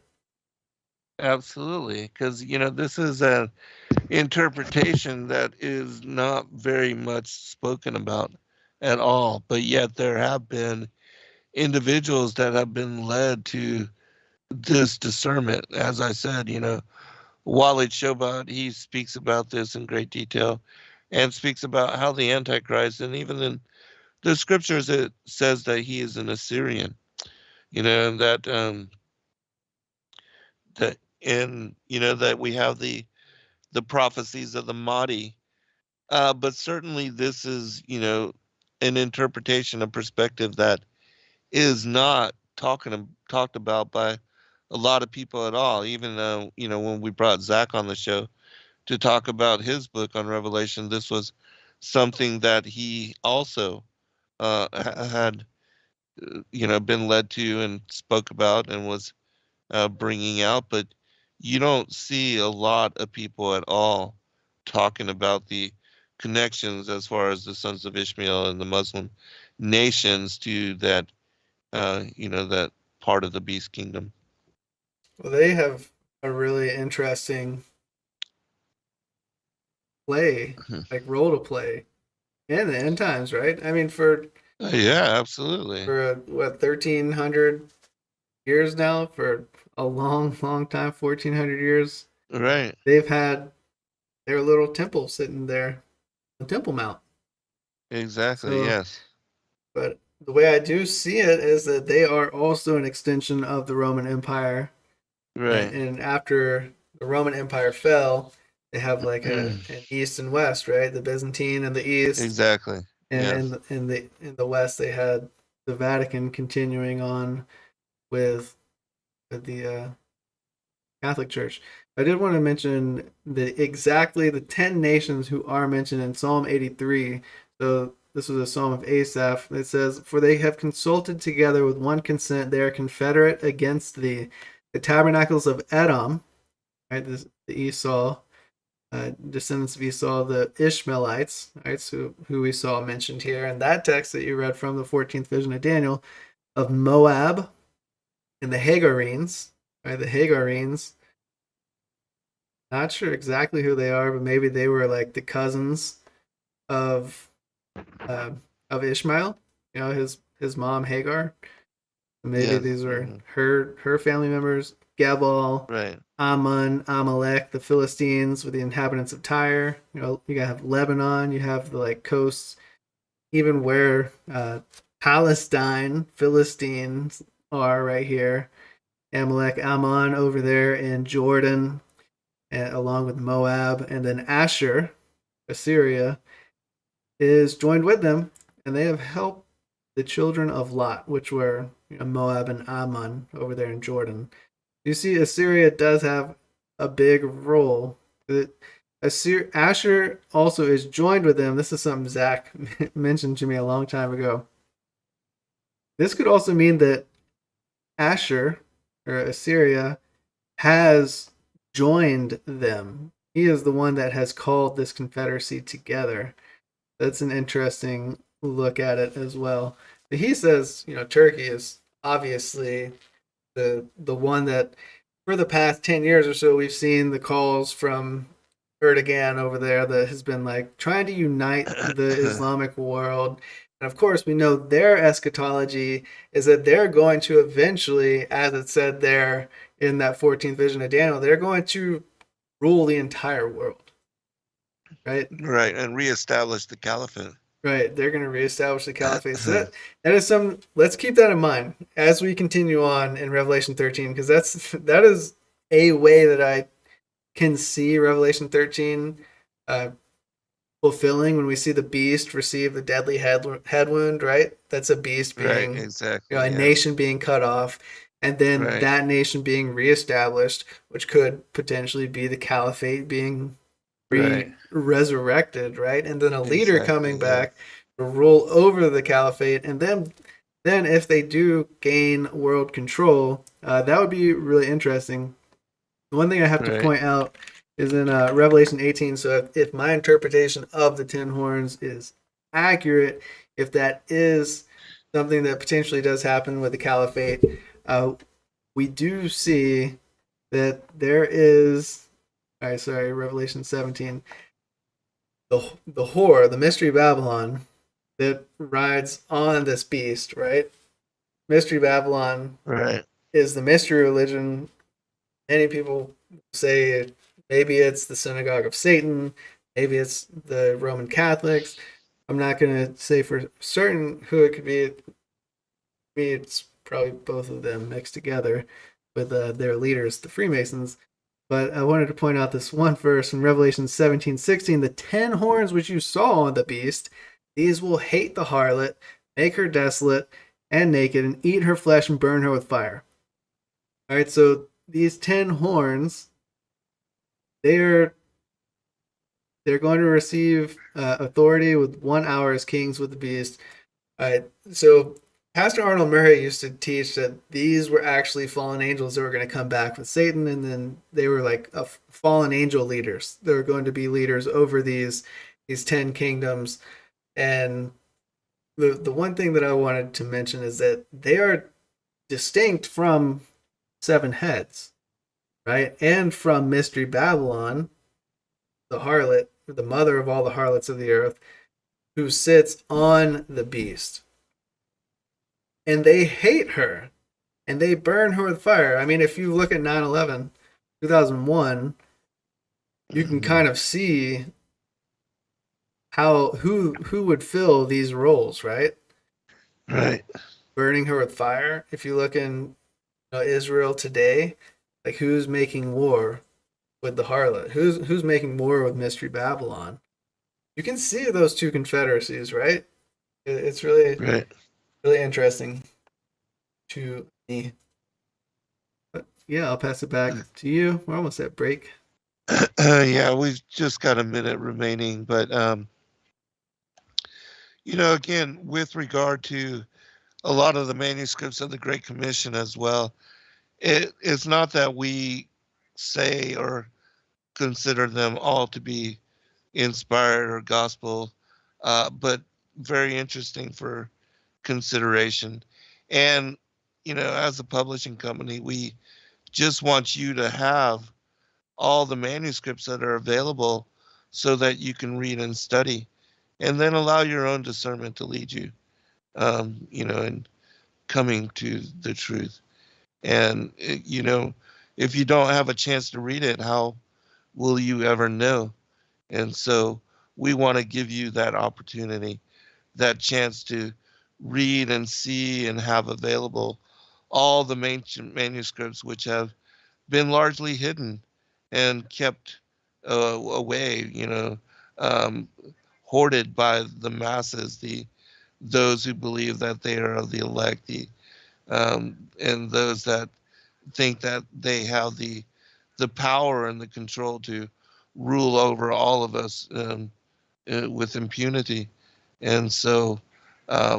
Absolutely, because this is an interpretation that is not very much spoken about at all, but yet there have been individuals that have been led to this discernment. As I said, Walid Shobat, he speaks about this in great detail and speaks about how the Antichrist, and even in the scriptures, it says that he is an Assyrian, and that that we have the prophecies of the Mahdi. But certainly this is, an interpretation, a perspective that is not talked about by a lot of people at all. Even though, when we brought Zach on the show to talk about his book on Revelation, this was something that he also had, been led to and spoke about and was bringing out. But you don't see a lot of people at all talking about the connections as far as the sons of Ishmael and the Muslim nations to that, that part of the beast kingdom. Well, they have a really interesting play, Mhm. like role to play in the end times, right? I mean, for Yeah, absolutely. 1,300 years now, for a long, long time, 1,400 years, Right. they've had their little temple sitting there, the Temple Mount. Exactly. So, Yes. but the way I do see it is that they are also an extension of the Roman Empire. Right. And after the Roman Empire fell, they have like an east and west, right? The Byzantine in the east, Exactly. and Yes. in the west they had the Vatican continuing on with the Catholic Church. I did want to mention exactly the 10 nations who are mentioned in Psalm 83. So this was a psalm of Asaph. It says, "For they have consulted together with one consent; they are confederate against thee. The tabernacles of Edom," right? The Esau, descendants of Esau, the Ishmaelites, right? So who we saw mentioned here in that text that you read from the 14th vision of Daniel, of Moab and the Hagarenes, right? The Hagarenes, not sure exactly who they are, but maybe they were like the cousins of uh, of Ishmael. His mom Hagar. Maybe Yes. these were her family members. Gebal, Right. Ammon, Amalek, the Philistines with the inhabitants of Tyre. You gotta have Lebanon. You have the like coasts, even where Palestine, Philistines are right here. Amalek, Ammon over there in Jordan, along with Moab, and then Asher, Assyria, is joined with them, and they have helped the children of Lot, which were Moab and Ammon over there in Jordan. You see, Assyria does have a big role. Asher also is joined with them. This is something Zach mentioned to me a long time ago. This could also mean that Asher, or Assyria, has joined them. He is the one that has called this confederacy together. That's an interesting look at it as well. But he says, Turkey is obviously the one that for the past 10 years or so we've seen the calls from Erdogan over there that has been like trying to unite the Islamic world. And of course, we know their eschatology is that they're going to eventually, as it said there in that 14th vision of Daniel, they're going to rule the entire world. Right? Right, and reestablish the caliphate. Right, they're going to reestablish the caliphate. So that is some. Let's keep that in mind as we continue on in Revelation 13, because that is a way that I can see Revelation 13 fulfilling when we see the beast receive the deadly head wound. Right, that's a beast being exactly, a nation being cut off, and then that nation being reestablished, which could potentially be the caliphate being resurrected, right? And then a leader coming back to rule over the caliphate, and then if they do gain world control, that would be really interesting. The one thing I have to point out is in Revelation 18. So if my interpretation of the 10 horns is accurate, if that is something that potentially does happen with the caliphate, we do see that there is. Revelation 17. The whore, the mystery Babylon, that rides on this beast, right? Mystery Babylon is the mystery religion. Many people say maybe it's the synagogue of Satan, maybe it's the Roman Catholics. I'm not going to say for certain who it could be. It's probably both of them mixed together with their leaders, the Freemasons. But I wanted to point out this one verse in Revelation 17:16. The 10 horns which you saw on the beast, these will hate the harlot, make her desolate and naked, and eat her flesh and burn her with fire. All right, so these 10 horns, they're going to receive authority with 1 hour as kings with the beast. All right, so Pastor Arnold Murray used to teach that these were actually fallen angels that were going to come back with Satan, and then they were like fallen angel leaders. They were going to be leaders over these 10 kingdoms. And the one thing that I wanted to mention is that they are distinct from 7 heads, right? And from Mystery Babylon, the harlot, the mother of all the harlots of the earth, who sits on the beast. And they hate her, and they burn her with fire. I mean, if you look at 9/11, 2001, you can kind of see how who would fill these roles, right? Right. Burning her with fire. If you look in Israel today, like who's making war with the harlot? Who's making war with Mystery Babylon? You can see those two confederacies, right? It's really really interesting to me. But yeah, I'll pass it back to you. We're almost at break. Yeah, we've just got a minute remaining, but again, with regard to a lot of the manuscripts of the Great Commission as well, it's not that we say or consider them all to be inspired or gospel, but very interesting for consideration. And as a publishing company, we just want you to have all the manuscripts that are available so that you can read and study, and then allow your own discernment to lead you in coming to the truth. And if you don't have a chance to read it, how will you ever know? And so we want to give you that opportunity, that chance to read and see and have available all the ancient manuscripts which have been largely hidden and kept away, um, hoarded by the masses, those who believe that they are of the elect, and those that think that they have the power and the control to rule over all of us with impunity. And so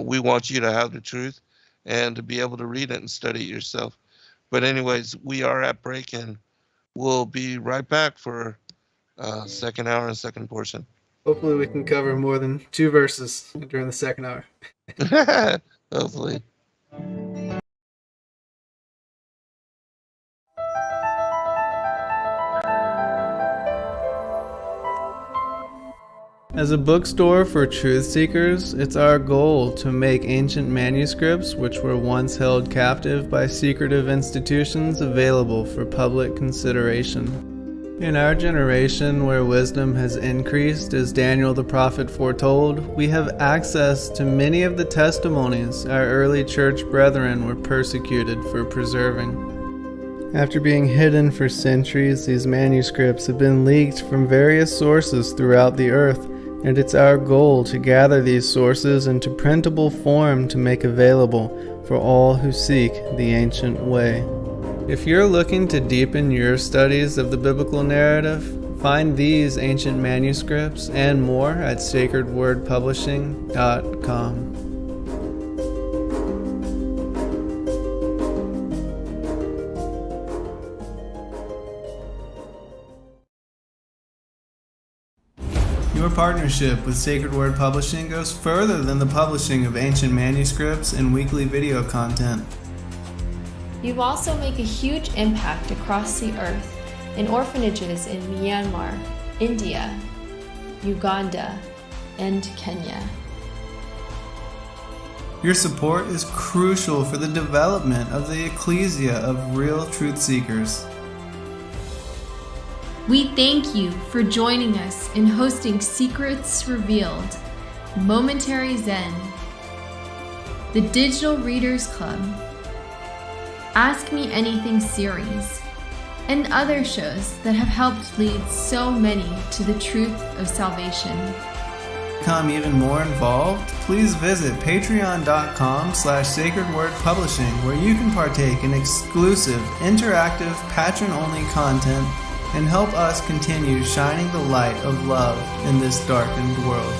we want you to have the truth and to be able to read it and study it yourself. But anyways, we are at break, and we'll be right back for second hour and second portion. Hopefully we can cover more than 2 verses during the second hour. Hopefully. As a bookstore for truth seekers, it's our goal to make ancient manuscripts which were once held captive by secretive institutions available for public consideration. In our generation, where wisdom has increased as Daniel the prophet foretold, we have access to many of the testimonies our early church brethren were persecuted for preserving. After being hidden for centuries, these manuscripts have been leaked from various sources throughout the earth, and it's our goal to gather these sources into printable form to make available for all who seek the ancient way. If you're looking to deepen your studies of the biblical narrative, find these ancient manuscripts and more at sacredwordpublishing.com. Your partnership with Sacred Word Publishing goes further than the publishing of ancient manuscripts and weekly video content. You also make a huge impact across the earth in orphanages in Myanmar, India, Uganda, and Kenya. Your support is crucial for the development of the ecclesia of real truth seekers. We thank you for joining us in hosting Secrets Revealed, Momentary Zen, the Digital Readers Club, Ask Me Anything series, and other shows that have helped lead so many to the truth of salvation. To become even more involved, please visit patreon.com/sacredwordpublishing, where you can partake in exclusive, interactive, patron-only content and help us continue shining the light of love in this darkened world.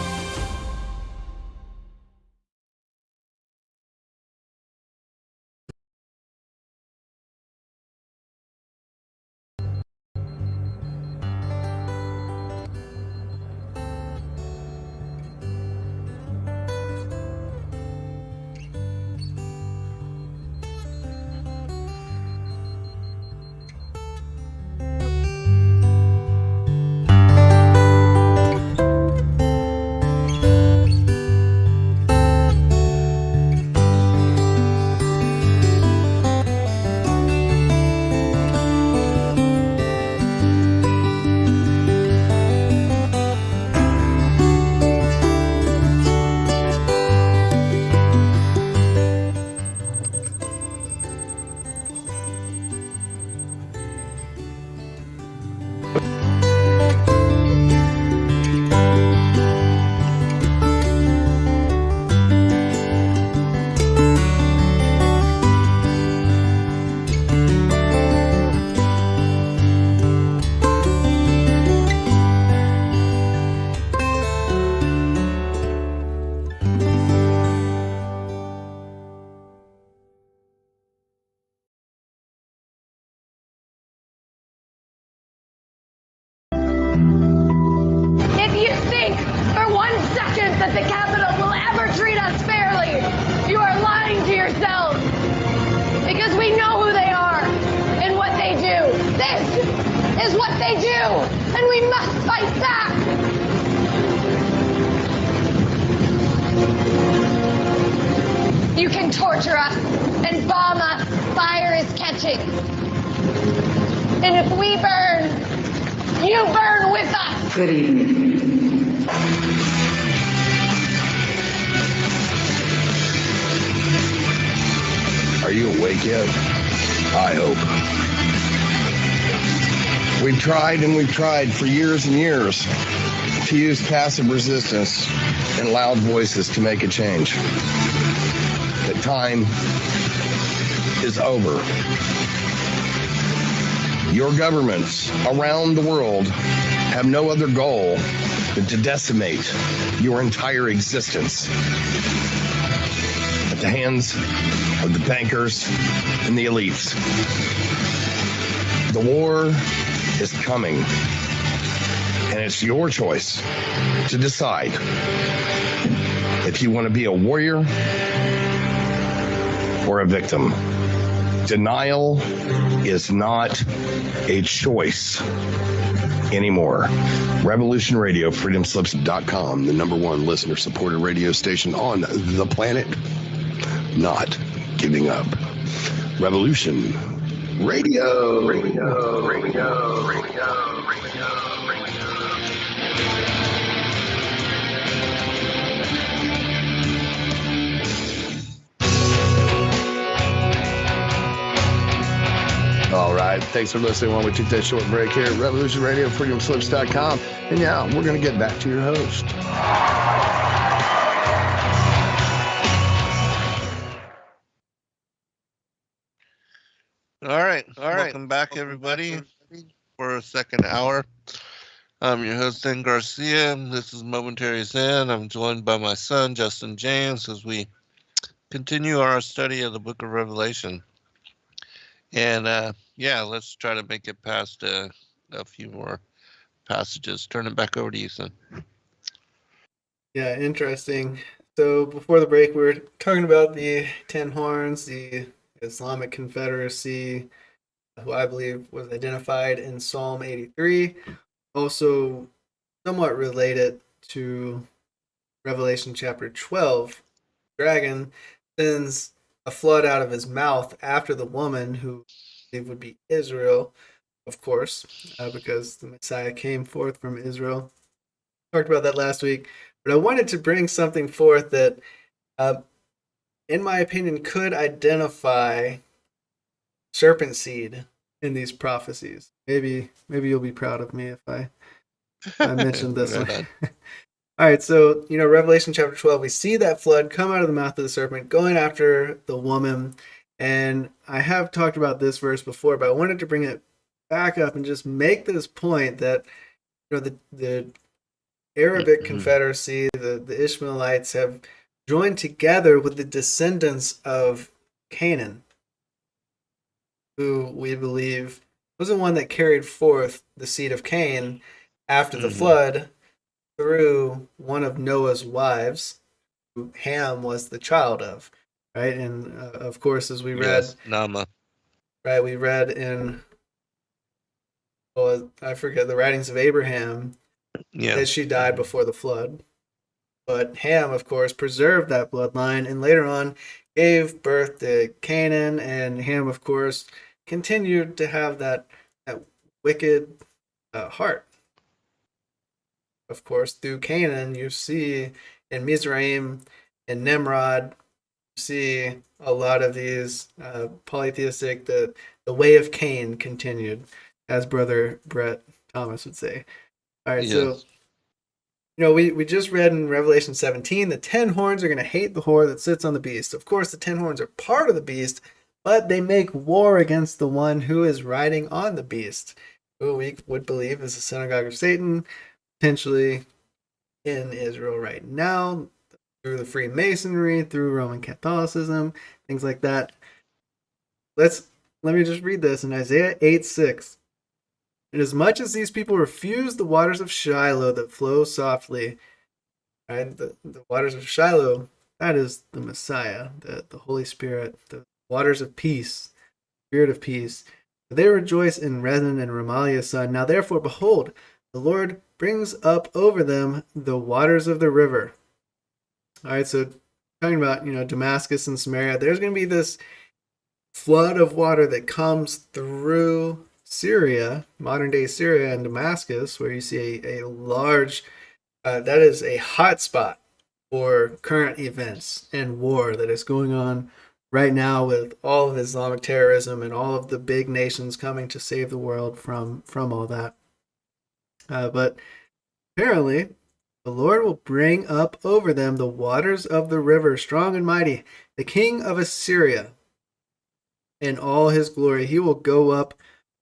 If you think for 1 second that the Capitol will ever treat us fairly, you are lying to yourselves. Because we know who they are and what they do. This is what they do, and we must fight back. You can torture us and bomb us. Fire is catching. And if we burn, you burn with us. Good evening. Are you awake yet? I hope. We've tried and we've tried for years and years to use passive resistance and loud voices to make a change. The time is over. Your governments around the world have no other goal than to decimate your entire existence at the hands of the bankers and the elites. The war is coming, and it's your choice to decide if you want to be a warrior or a victim. Denial is not a choice anymore. Revolution Radio, freedomslips.com, the #1 listener-supported radio station on the planet. Not giving up. Revolution Radio. All right. Thanks for listening while we took that short break here at Revolution Radio, freedomslips.com. And now we're going to get back to your host. All right. Welcome back, everybody, for a second hour. I'm your host, Zen Garcia. This is Momentary Zen. I'm joined by my son, Justin James, as we continue our study of the book of Revelation. And let's try to make it past a few more passages. Turn it back over to you, son. Yeah, interesting. So before the break, we were talking about the 10 horns, the Islamic Confederacy, who I believe was identified in Psalm 83. Also somewhat related to Revelation chapter 12. Dragon sends a flood out of his mouth after the woman, who it would be Israel, of course, because the Messiah came forth from Israel. Talked about that last week, but I wanted to bring something forth that, in my opinion, could identify serpent seed in these prophecies. Maybe you'll be proud of me if I mentioned this one. All right, so, Revelation chapter 12, we see that flood come out of the mouth of the serpent, going after the woman. And I have talked about this verse before, but I wanted to bring it back up and just make this point that, the Arabic Confederacy, the Ishmaelites have joined together with the descendants of Canaan, who we believe was the one that carried forth the seed of Cain after the flood, through one of Noah's wives, who Ham was the child of, right? And of course, as we read, Nama. Right, we read in, I forget, the writings of Abraham, that she died before the flood. But Ham, of course, preserved that bloodline, and later on gave birth to Canaan, and Ham, of course, continued to have that wicked heart. Of course, through Canaan, you see in Mizraim and Nimrod, you see a lot of these polytheistic, the way of Cain continued, as Brother Brett Thomas would say. All right, so, we just read in Revelation 17, the 10 horns are going to hate the whore that sits on the beast. Of course, the 10 horns are part of the beast, but they make war against the one who is riding on the beast, who we would believe is the synagogue of Satan, potentially in Israel right now, through the Freemasonry, through Roman Catholicism, things like that. Let me just read this in Isaiah 8:6. Inasmuch as these people refuse the waters of Shiloh that flow softly, right? The waters of Shiloh, that is the Messiah, the Holy Spirit, the waters of peace, Spirit of peace. They rejoice in Rezin and Remaliah's son. Now therefore, behold, the Lord brings up over them the waters of the river. All right, so talking about, Damascus and Samaria, there's going to be this flood of water that comes through Syria, modern day Syria and Damascus, where you see a large, that is a hot spot for current events and war that is going on right now with all of Islamic terrorism and all of the big nations coming to save the world from all that. But apparently, the Lord will bring up over them the waters of the river, strong and mighty, the king of Assyria in all his glory. He will go up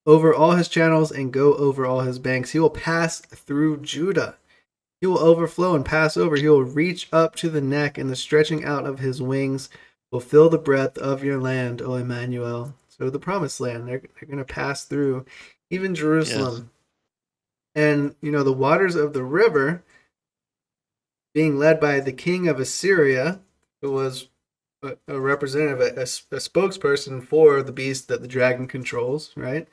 over all his channels and go over all his banks. He will pass through Judah. He will overflow and pass over. He will reach up to the neck, and the stretching out of his wings will fill the breadth of your land, O Emmanuel. So the promised land, they're going to pass through even Jerusalem. Yes. And, the waters of the river being led by the king of Assyria, who was a representative, a spokesperson for the beast that the dragon controls, right?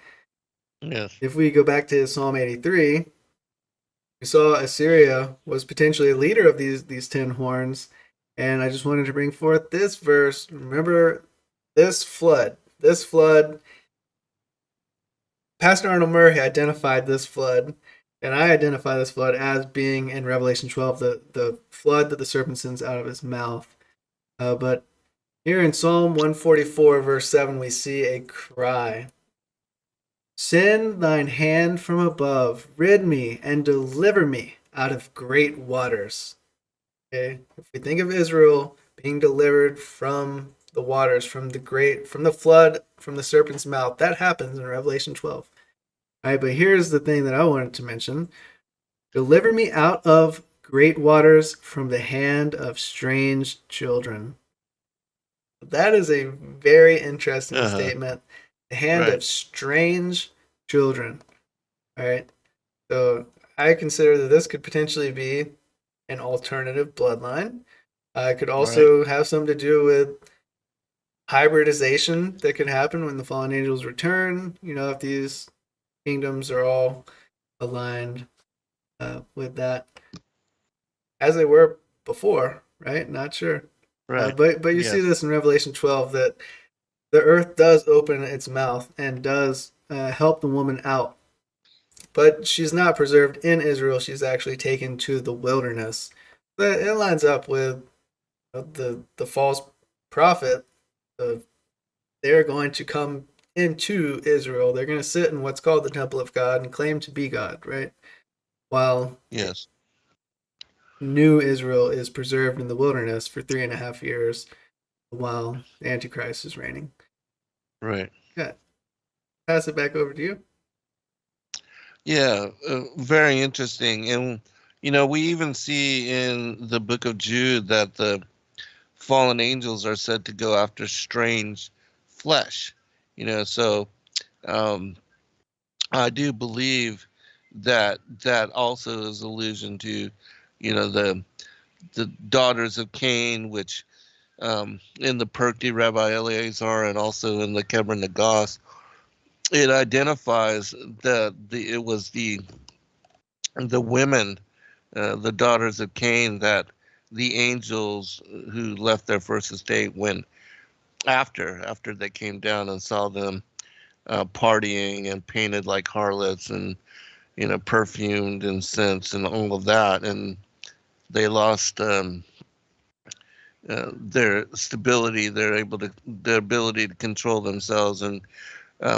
Yes. If we go back to Psalm 83, we saw Assyria was potentially a leader of these 10 horns. And I just wanted to bring forth this verse. Remember this flood. Pastor Arnold Murray identified this flood, and I identify this flood as being in Revelation 12, the flood that the serpent sends out of his mouth. But here in Psalm 144, verse 7, we see a cry. Send thine hand from above, rid me and deliver me out of great waters. Okay, if we think of Israel being delivered from the waters, from the flood, from the serpent's mouth, that happens in Revelation 12. All right, but here's the thing that I wanted to mention. Deliver me out of great waters from the hand of strange children. That is a very interesting statement. The hand of strange children. All right. So I consider that this could potentially be an alternative bloodline. It could also have something to do with hybridization that could happen when the fallen angels return. If these kingdoms are all aligned with that, as they were before, right? Not sure. Right. But you see this in Revelation 12, that the earth does open its mouth and does help the woman out. But she's not preserved in Israel. She's actually taken to the wilderness. But it lines up with the false prophet. They're going to come into Israel. They're going to sit in what's called the temple of God and claim to be God, right? While new Israel is preserved in the wilderness for 3.5 years while the Antichrist is reigning. Right. Yeah. Pass it back over to you. Yeah, very interesting. And, we even see in the book of Jude that the fallen angels are said to go after strange flesh. So I do believe that also is allusion to, the daughters of Cain, which in the Perkti Rabbi Eleazar and also in the Keber Nagos, it identifies that it was the women, the daughters of Cain, that the angels who left their first estate went after they came down and saw them partying and painted like harlots and perfumed and scents and all of that, and they lost their stability, their ability to control themselves, and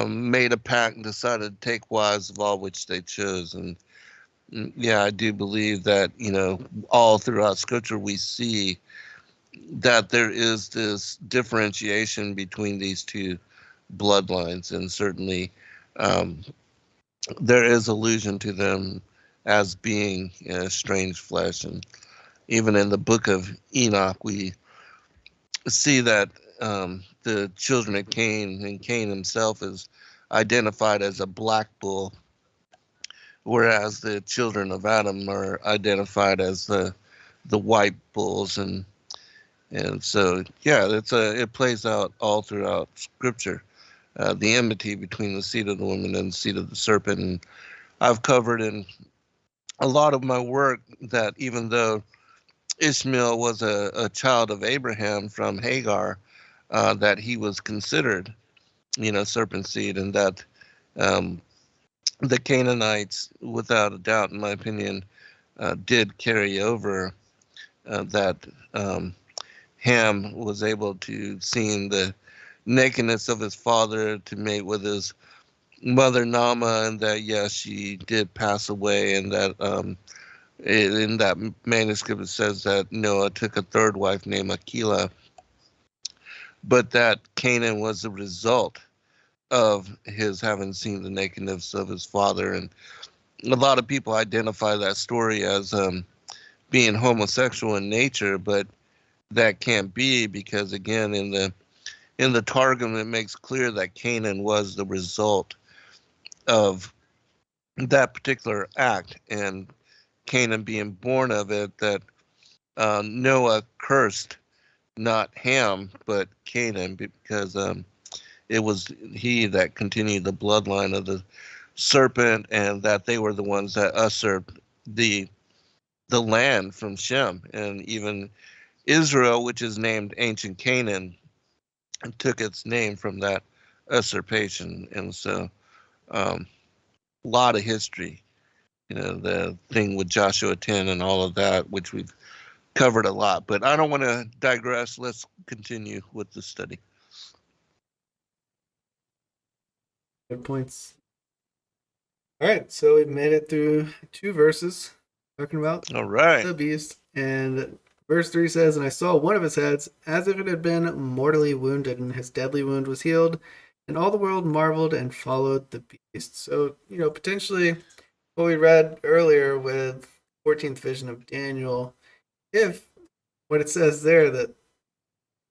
made a pact and decided to take wives of all which they chose. And yeah, I do believe that, all throughout Scripture we see that there is this differentiation between these two bloodlines, and certainly there is allusion to them as being strange flesh. And even in the book of Enoch, we see that the children of Cain, and Cain himself is identified as a black bull, whereas the children of Adam are identified as the white bulls. And so, yeah, it plays out all throughout Scripture, the enmity between the seed of the woman and the seed of the serpent. And I've covered in a lot of my work that even though Ishmael was a child of Abraham from Hagar, that he was considered, serpent seed, and that the Canaanites, without a doubt, in my opinion, did carry over that Ham was able to see the nakedness of his father to mate with his mother Nama, and that yes, she did pass away, and that in that manuscript it says that Noah took a third wife named Akila, but that Canaan was the result of his having seen the nakedness of his father. And a lot of people identify that story as being homosexual in nature, but that can't be, because again, in the Targum it makes clear that Canaan was the result of that particular act, and Canaan being born of it, that Noah cursed not Ham but Canaan, because it was he that continued the bloodline of the serpent, and that they were the ones that usurped the land from Shem. And even Israel, which is named ancient Canaan, took its name from that usurpation. And so a lot of history, the thing with Joshua 10 and all of that, which we've covered a lot. But I don't want to digress. Let's continue with the study. Good points. All right, so we've made it through 2 verses talking about All right. the beast. And verse 3 says, "And I saw one of his heads as if it had been mortally wounded, and his deadly wound was healed. And all the world marveled and followed the beast." So, potentially what we read earlier with 14th vision of Daniel, if what it says there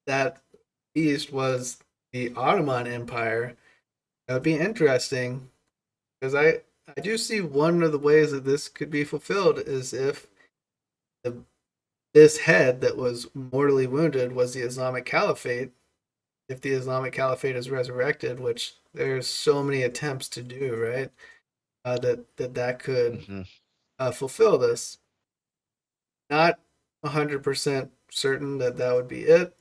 that beast was the Ottoman Empire, that would be interesting, because I do see one of the ways that this could be fulfilled is if this head that was mortally wounded was the Islamic Caliphate. If the Islamic Caliphate is resurrected, which there's so many attempts to do, right? That could fulfill this. Not 100% certain that would be it,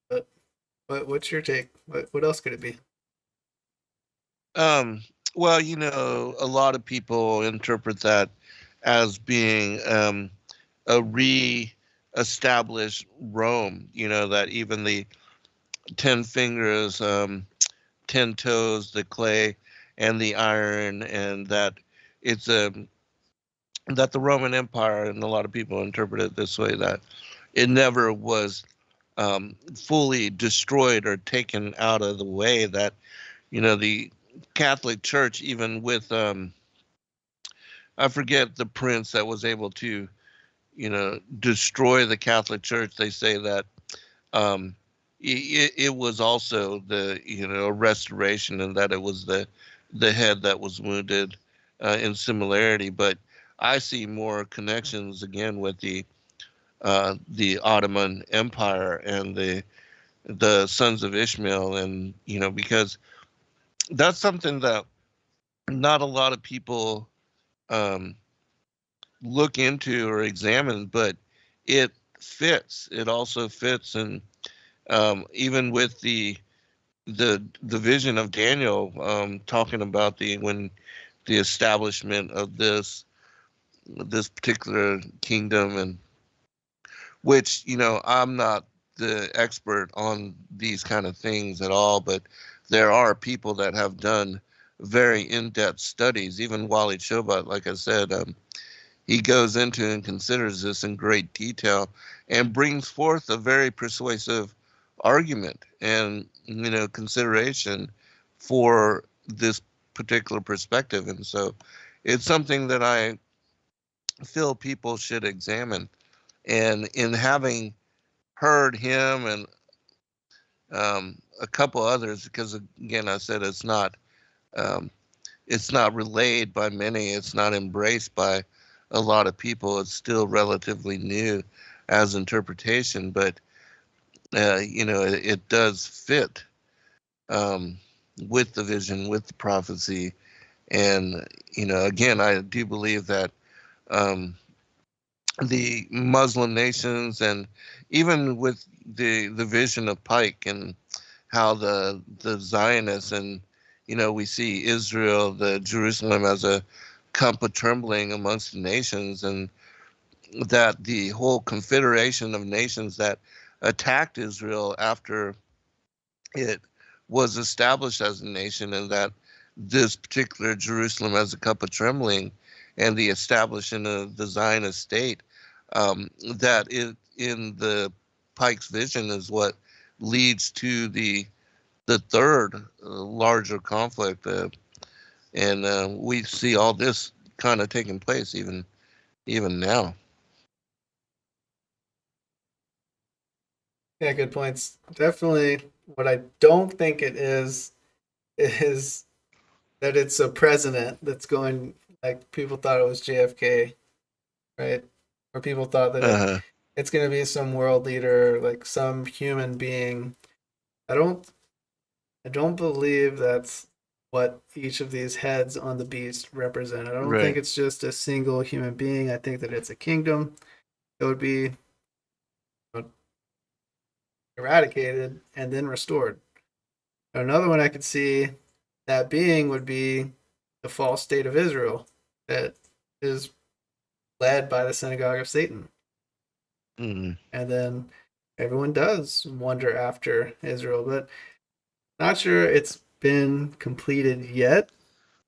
but what's your take? What else could it be? Well, a lot of people interpret that as being a re-established Rome. That even the 10 fingers, 10 toes, the clay, and the iron, and that it's that the Roman Empire, and a lot of people interpret it this way, that it never was fully destroyed or taken out of the way. That the Catholic Church, even with I forget the prince that was able to destroy the Catholic Church. They say that it was also the restoration, and that it was the head that was wounded in similarity. But I see more connections again with the Ottoman Empire and the sons of Ishmael, and because that's something that not a lot of people look into or examine, but it fits. It also fits, and even with the vision of Daniel, talking about when the establishment of this particular kingdom, and which I'm not the expert on these kind of things at all, but there are people that have done very in-depth studies. Even Wally Chobot, like I said, he goes into and considers this in great detail and brings forth a very persuasive argument and consideration for this particular perspective. And so it's something that I feel people should examine. And in having heard him and a couple others, because again, I said it's not relayed by many, it's not embraced by a lot of people. It's still relatively new as interpretation, but it does fit with the vision, with the prophecy. And again, I do believe that the Muslim nations, and even with the vision of Pike, and how the Zionists, and we see Israel, the Jerusalem, as a cup of trembling amongst the nations, and that the whole confederation of nations that attacked Israel after it was established as a nation, and that this particular Jerusalem as a cup of trembling and the establishing of the Zionist state, that it in the Pike's vision is what leads to the third larger conflict, and we see all this kind of taking place even now. Yeah, good points. Definitely, what I don't think it is that it's a president that's going, like people thought it was JFK, right? Or people thought that Uh-huh. it's going to be some world leader, like some human being. I don't believe that's what each of these heads on the beast represent. I don't think Right. it's just a single human being. I think that it's a kingdom that would be eradicated and then restored. Another one I could see that being would be the false state of Israel that is led by the synagogue of Satan. Mm. And then everyone does wonder after Israel, but not sure it's been completed yet,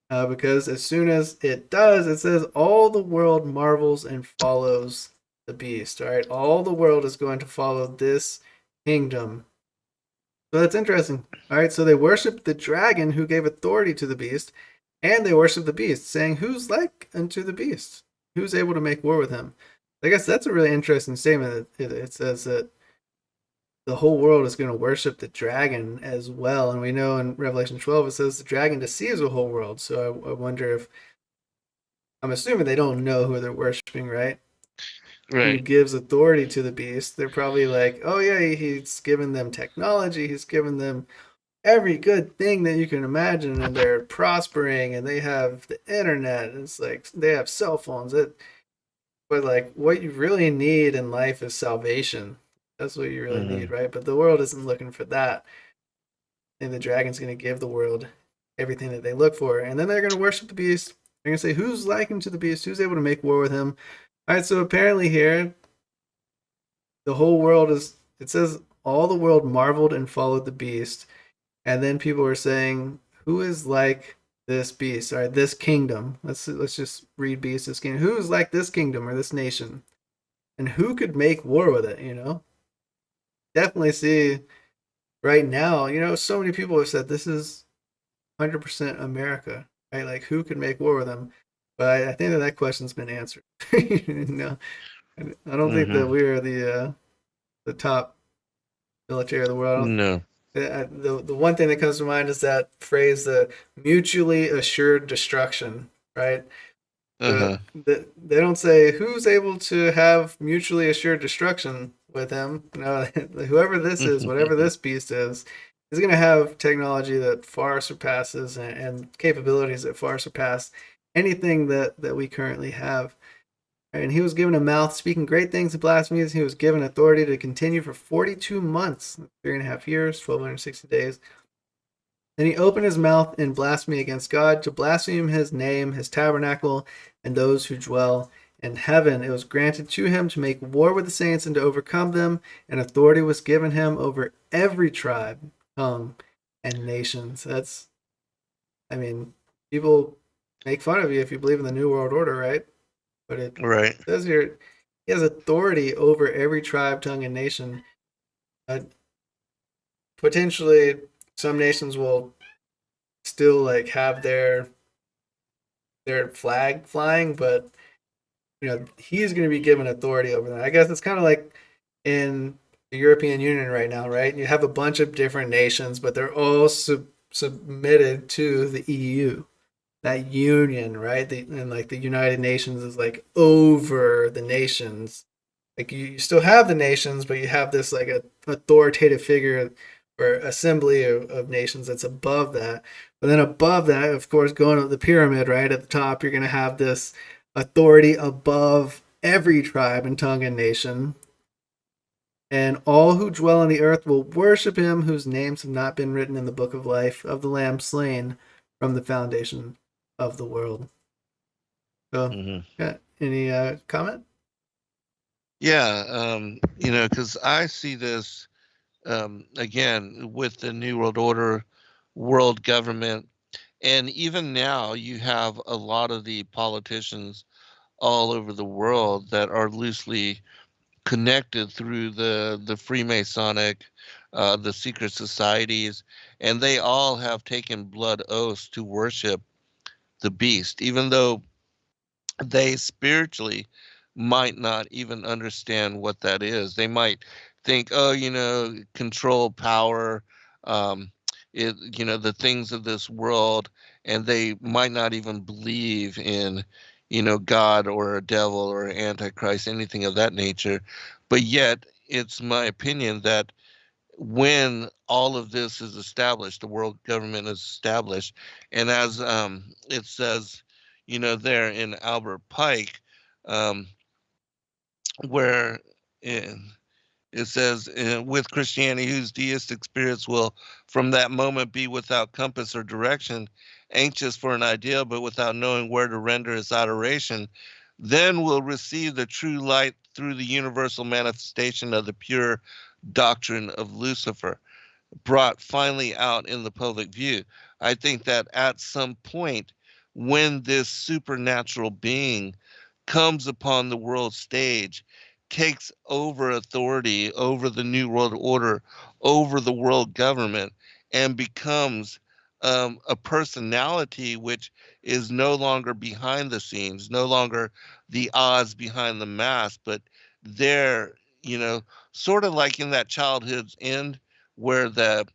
because as soon as it does, it says all the world marvels and follows the beast. All right, all the world is going to follow this kingdom. So that's interesting. All right, so they worship the dragon who gave authority to the beast, and they worship the beast, saying, "Who's like unto the beast? Who's able to make war with him?" I guess that's a really interesting statement. It says that the whole world is going to worship the dragon as well, and we know in Revelation 12 it says the dragon deceives the whole world. So I wonder if, I'm assuming they don't know who they're worshiping, right? Who Right. gives authority to the beast. They're probably like, oh yeah, he's given them technology, he's given them every good thing that you can imagine, and they're prospering, and they have the internet. It's like they have cell phones. But like, what you really need in life is salvation. That's what you really need, right? But the world isn't looking for that. And the dragon's going to give the world everything that they look for, and then they're going to worship the beast. They're going to say, "Who's likened to the beast? Who's able to make war with him?" All right. So apparently here, the whole world is. It says all the world marveled and followed the beast. And then people are saying, "Who is like this beast? All right, this kingdom." Let's just read beast, this kingdom. Who is like this kingdom or this nation, and who could make war with it? Definitely see right now. So many people have said this is 100% America, right? Like, who could make war with them? But I think that question's been answered. No, I don't think that we are the top military of the world. No. The one thing that comes to mind is that phrase, the mutually assured destruction, right? They don't say who's able to have mutually assured destruction with him. No, whoever this is, whatever this beast is going to have technology that far surpasses and capabilities that far surpass anything that we currently have. And he was given a mouth speaking great things and blasphemies. He was given authority to continue for 42 months, 3.5 years, 1,260 days. Then he opened his mouth in blasphemy against God, to blaspheme his name, his tabernacle, and those who dwell in heaven. It was granted to him to make war with the saints and to overcome them, and authority was given him over every tribe, tongue, and nations. People make fun of you if you believe in the New World Order, right? But it says here he has authority over every tribe, tongue, and nation. Potentially, some nations will still have their flag flying, but he's going to be given authority over them. I guess it's kind of like in the European Union right now, right? You have a bunch of different nations, but they're all submitted to the EU. That union, right? And the United Nations is over the nations. You still have the nations, but you have this a authoritative figure or assembly of nations that's above that. But then above that, of course, going up the pyramid, right at the top, you're going to have this authority above every tribe and tongue and nation. And all who dwell on the earth will worship him, whose names have not been written in the book of life of the Lamb slain from the foundation of the world. So, got any comment? Yeah, because I see this again with the New World Order, world government, and even now you have a lot of the politicians all over the world that are loosely connected through the Freemasonic, the secret societies, and they all have taken blood oaths to worship the beast, even though they spiritually might not even understand what that is. They might think, oh, control, power, um, the things of this world, and they might not even believe in, God or a devil or Antichrist, anything of that nature. But yet, it's my opinion that when all of this is established, the world government is established, and as it says, there in Albert Pike, um, where in, it says, with Christianity, whose deistic spirits will from that moment be without compass or direction, anxious for an ideal, but without knowing where to render its adoration, then will receive the true light through the universal manifestation of the pure doctrine of Lucifer, brought finally out in the public view. I think that at some point, when this supernatural being comes upon the world stage, takes over authority over the New World Order, over the world government, and becomes a personality which is no longer behind the scenes, no longer the Oz behind the mask, but there, sort of like in that Childhood's End, where the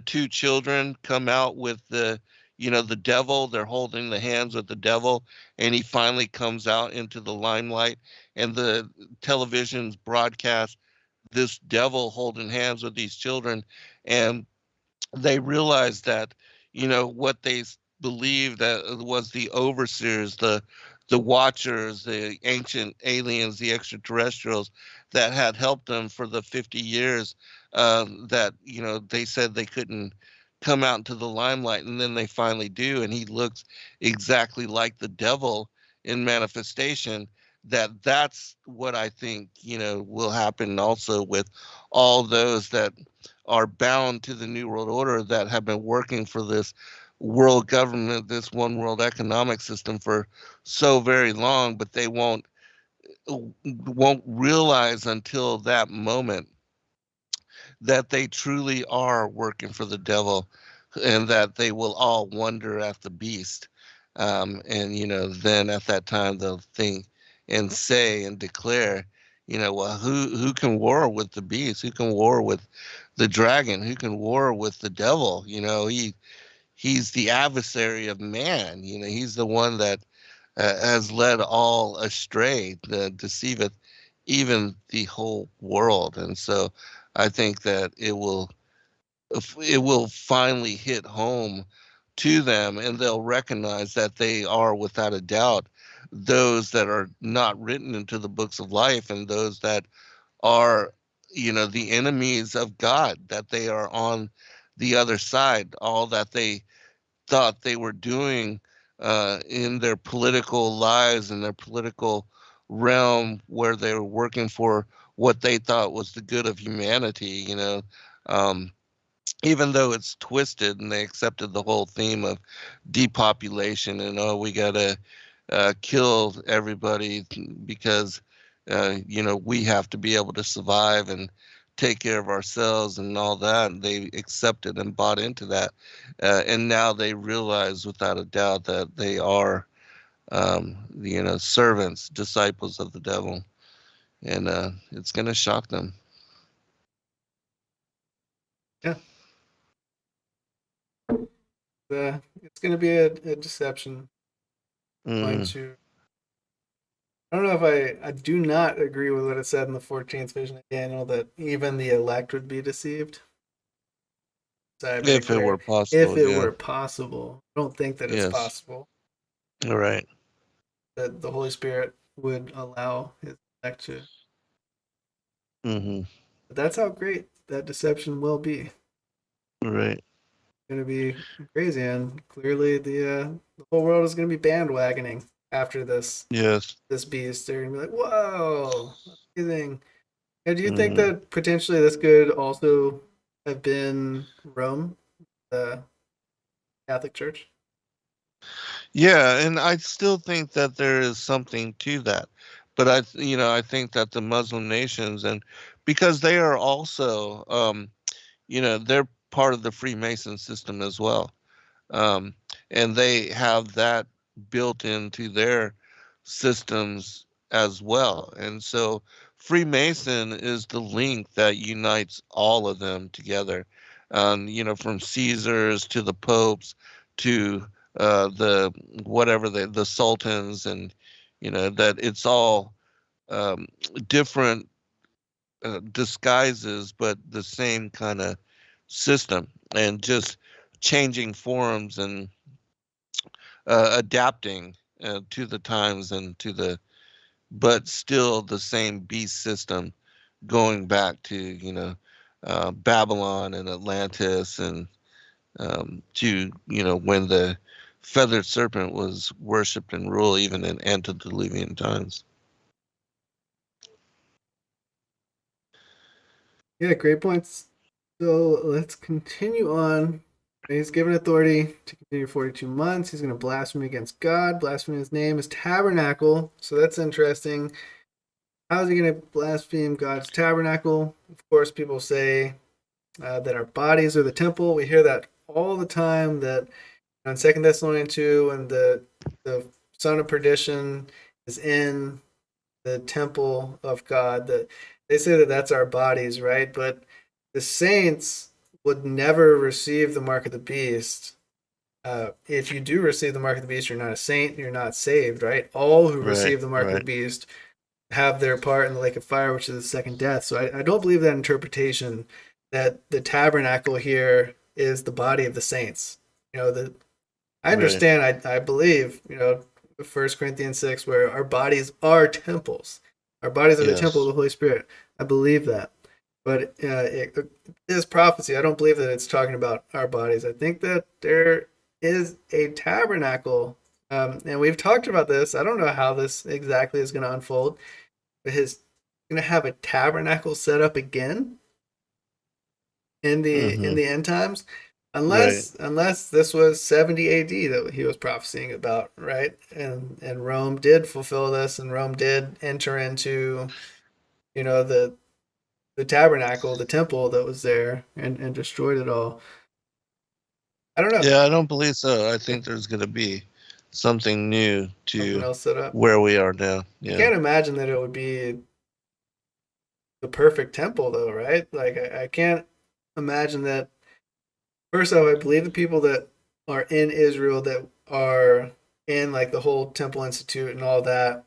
two children come out with the devil. They're holding the hands of the devil, and he finally comes out into the limelight, and the televisions broadcast this devil holding hands with these children, and they realized that what they believed that was the overseers, the watchers, the ancient aliens, the extraterrestrials that had helped them for the 50 years, that they said they couldn't come out into the limelight, and then they finally do, and he looks exactly like the devil in manifestation. That's what I think will happen also with all those that are bound to the New World Order, that have been working for this world government, this one world economic system for so very long, but they won't realize until that moment that they truly are working for the devil, and that they will all wonder at the beast. And then at that time they'll think and say and declare, well, who can war with the beast? Who can war with the dragon? Who can war with the devil? He's the adversary of man. He's the one that has led all astray, deceiveth even the whole world. And so I think that it will finally hit home to them, and they'll recognize that they are without a doubt those that are not written into the books of life, and those that are the enemies of God, that they are on the other side. All that they thought they were doing in their political lives, in their political realm, where they were working for what they thought was the good of humanity, um, even though it's twisted, and they accepted the whole theme of depopulation, and we gotta kill everybody because we have to be able to survive and take care of ourselves and all that. They accepted and bought into that, and now they realize without a doubt that they are servants, disciples of the devil, and it's going to shock them. Yeah. It's going to be a deception. Going to. I don't know if I do not agree with what it said in the 14th vision of Daniel, that even the elect would be deceived. So If it were possible. If it were possible. I don't think that it's possible. All right. That the Holy Spirit would allow his elect to. But that's how great that deception will be. Right. going to be crazy, and clearly the whole world is going to be bandwagoning after Yes. this beast. They're going to be like, "Whoa, amazing!" And do you think Mhm. that potentially this could also have been Rome, the Catholic Church? Yeah, and I still think that there is something to that. But I think that the Muslim nations, and because they are also, they're part of the Freemason system as well. Um, and they have that built into their systems as well. And so Freemason is the link that unites all of them together. From Caesars to the popes to the whatever the sultans, and that it's all um, different disguises, but the same kind of system, and just changing forms and adapting to the times and but still the same beast system going back to, Babylon and Atlantis, and to, when the feathered serpent was worshipped and ruled even in antediluvian times. Yeah, great points. So let's continue on. He's given authority to continue 42 months. He's going to blaspheme against God, blaspheme his name, his tabernacle. So that's interesting. How is he going to blaspheme God's tabernacle? Of course, people say that our bodies are the temple. We hear that all the time, that on 2 Thessalonians 2, and the son of perdition is in the temple of God, that they say that that's our bodies, right? But the saints would never receive the mark of the beast. If you do receive the mark of the beast, you're not a saint, you're not saved, right? All who Right, receive the mark of the right. beast have their part in the lake of fire, which is the second death. So I don't believe that interpretation, that the tabernacle here is the body of the saints. I Right. understand, I believe, 1 Corinthians 6, where our bodies are temples. Our bodies are the temple of Yes. the Holy Spirit. I believe that. But it is prophecy. I don't believe that it's talking about our bodies. I think that there is a tabernacle. And we've talked about this. I don't know how this exactly is going to unfold, but his going to have a tabernacle set up again in Hmm. the end times, Right. unless this was 70 AD that he was prophesying about, right? And Rome did fulfill this, and Rome did enter into, you know, the tabernacle, the temple that was there, and destroyed it all. I don't know. Yeah, I don't believe so. I think there's going to be something new Something to else set up. where we are now. I Yeah. can't imagine that it would be the perfect temple, though, right? Like I can't imagine that. First off, I believe the people that are in Israel, that are in like the whole Temple Institute and all that,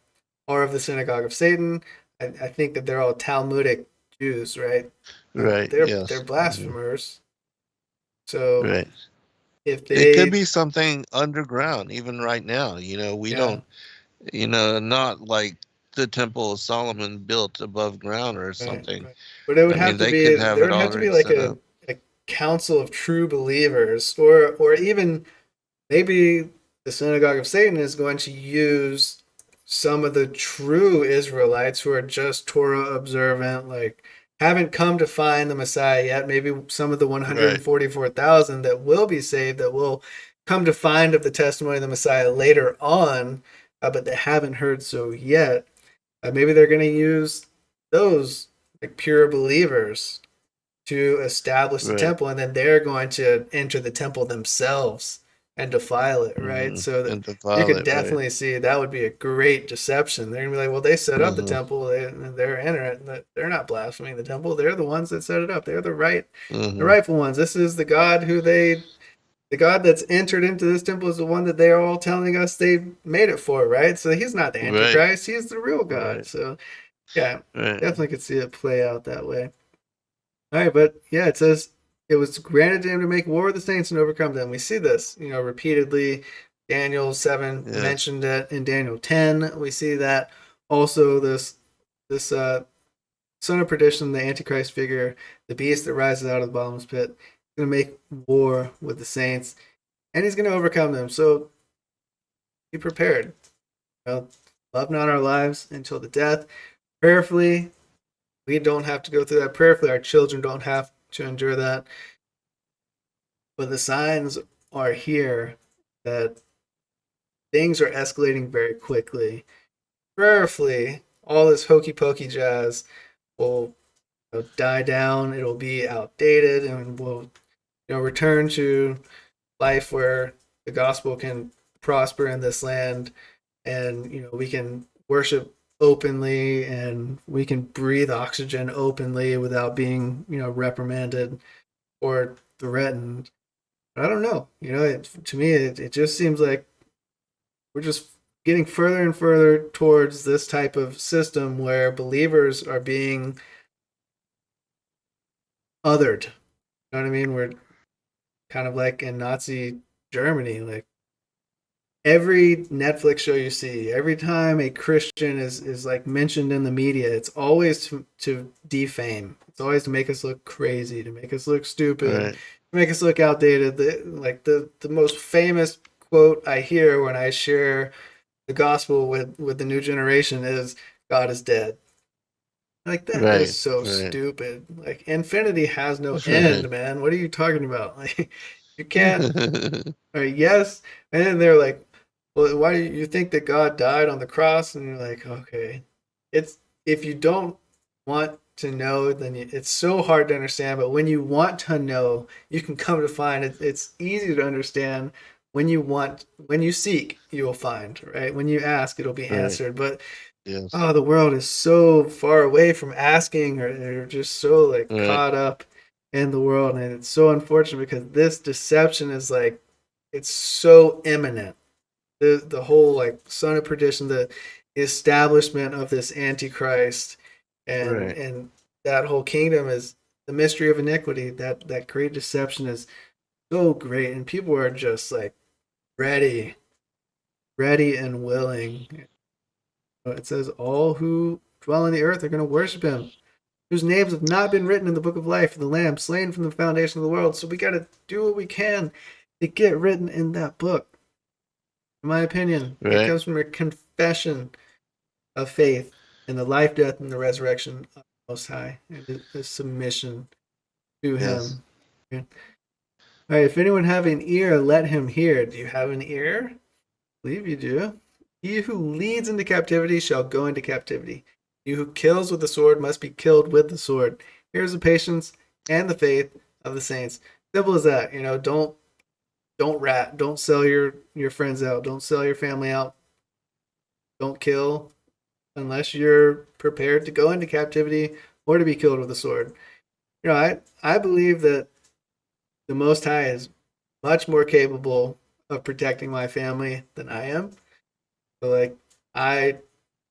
are of the synagogue of Satan. I think that they're all Talmudic Jews, right? Right. They're Yes. Hmm. blasphemers. So Right. if It could they, be something underground, even right now. We yeah, don't, not like the Temple of Solomon built above ground or right, something. right. But it would I have mean, to they be, could have there it would have to be already like set up. a council of true believers, or even maybe the synagogue of Satan is going to use some of the true Israelites who are just Torah observant, like haven't come to find the Messiah yet. Maybe some of the Right. 144,000 that will be saved, that will come to find of the testimony of the Messiah later on, but they haven't heard so yet. Maybe they're going to use those like pure believers to establish the Right. temple, and then they're going to enter the temple themselves and defile it, right? Hmm. So that And to you file could it. Right. definitely see that would be a great deception. They're gonna be like, well, they set up the Hmm. temple, they're in it, they're not blaspheming the temple. They're the ones that set it up. They're the Hmm. rightful ones. This is the God the God that's entered into this temple is the one that they're all telling us they made it for, right? So he's not the Right. Antichrist. He's the real God. Right. So yeah, Right. definitely could see it play out that way. All right, but yeah, it says it was granted to him to make war with the saints and overcome them. We see this, repeatedly. Daniel 7 Yes. mentioned it. In Daniel 10, we see that also this son of perdition, the Antichrist figure, the beast that rises out of the bottomless pit. going to make war with the saints, and he's going to overcome them. So be prepared. Love not our lives until the death. Prayerfully, we don't have to go through that. Prayerfully, our children don't have to endure that. But the signs are here that things are escalating very quickly. Prayerfully, all this hokey pokey jazz will die down. It'll be outdated, and we'll return to life where the gospel can prosper in this land, and we can worship openly, and we can breathe oxygen openly without being reprimanded or threatened. But I don't know. To me, it just seems like we're just getting further and further towards this type of system where believers are being othered. You know what I mean? We're kind of like in Nazi Germany. Like every Netflix show you see, every time a Christian is like mentioned in the media, it's always to defame. It's always to make us look crazy, to make us look stupid, Right. to make us look outdated. The most famous quote I hear when I share the gospel with the new generation is, "God is dead." Like that Right. is so Right. stupid. Like infinity has no end, man. What are you talking about? Like you can't. Or yes, and then they're like, "Well, why do you think that God died on the cross?" And you're like, "Okay, it's if you don't want to know, then it's so hard to understand. But when you want to know, you can come to find it. It's easy to understand. When you seek, you will find. Right? When you ask, it'll be Right. answered. But Yes. the world is so far away from asking, or they're just so like Right. caught up in the world, and it's so unfortunate because this deception is like it's so imminent. The whole like son of perdition, the establishment of this antichrist, and Right. and that whole kingdom is the mystery of iniquity. That great deception is so great, and people are just like ready and willing. It says all who dwell on the earth are going to worship him, whose names have not been written in the book of life of the Lamb, slain from the foundation of the world. So we got to do what we can to get written in that book. In my opinion, it Right. comes from a confession of faith in the life, death, and the resurrection of the Most High, and the submission to Yes. him. All right, if anyone have an ear, let him hear. Do you have an ear? I believe you do. He who leads into captivity shall go into captivity. He who kills with the sword must be killed with the sword. Here's the patience and the faith of the saints. Simple as that. Don't rat. Don't sell your friends out. Don't sell your family out. Don't kill unless you're prepared to go into captivity or to be killed with a sword. I believe that the Most High is much more capable of protecting my family than I am. So like I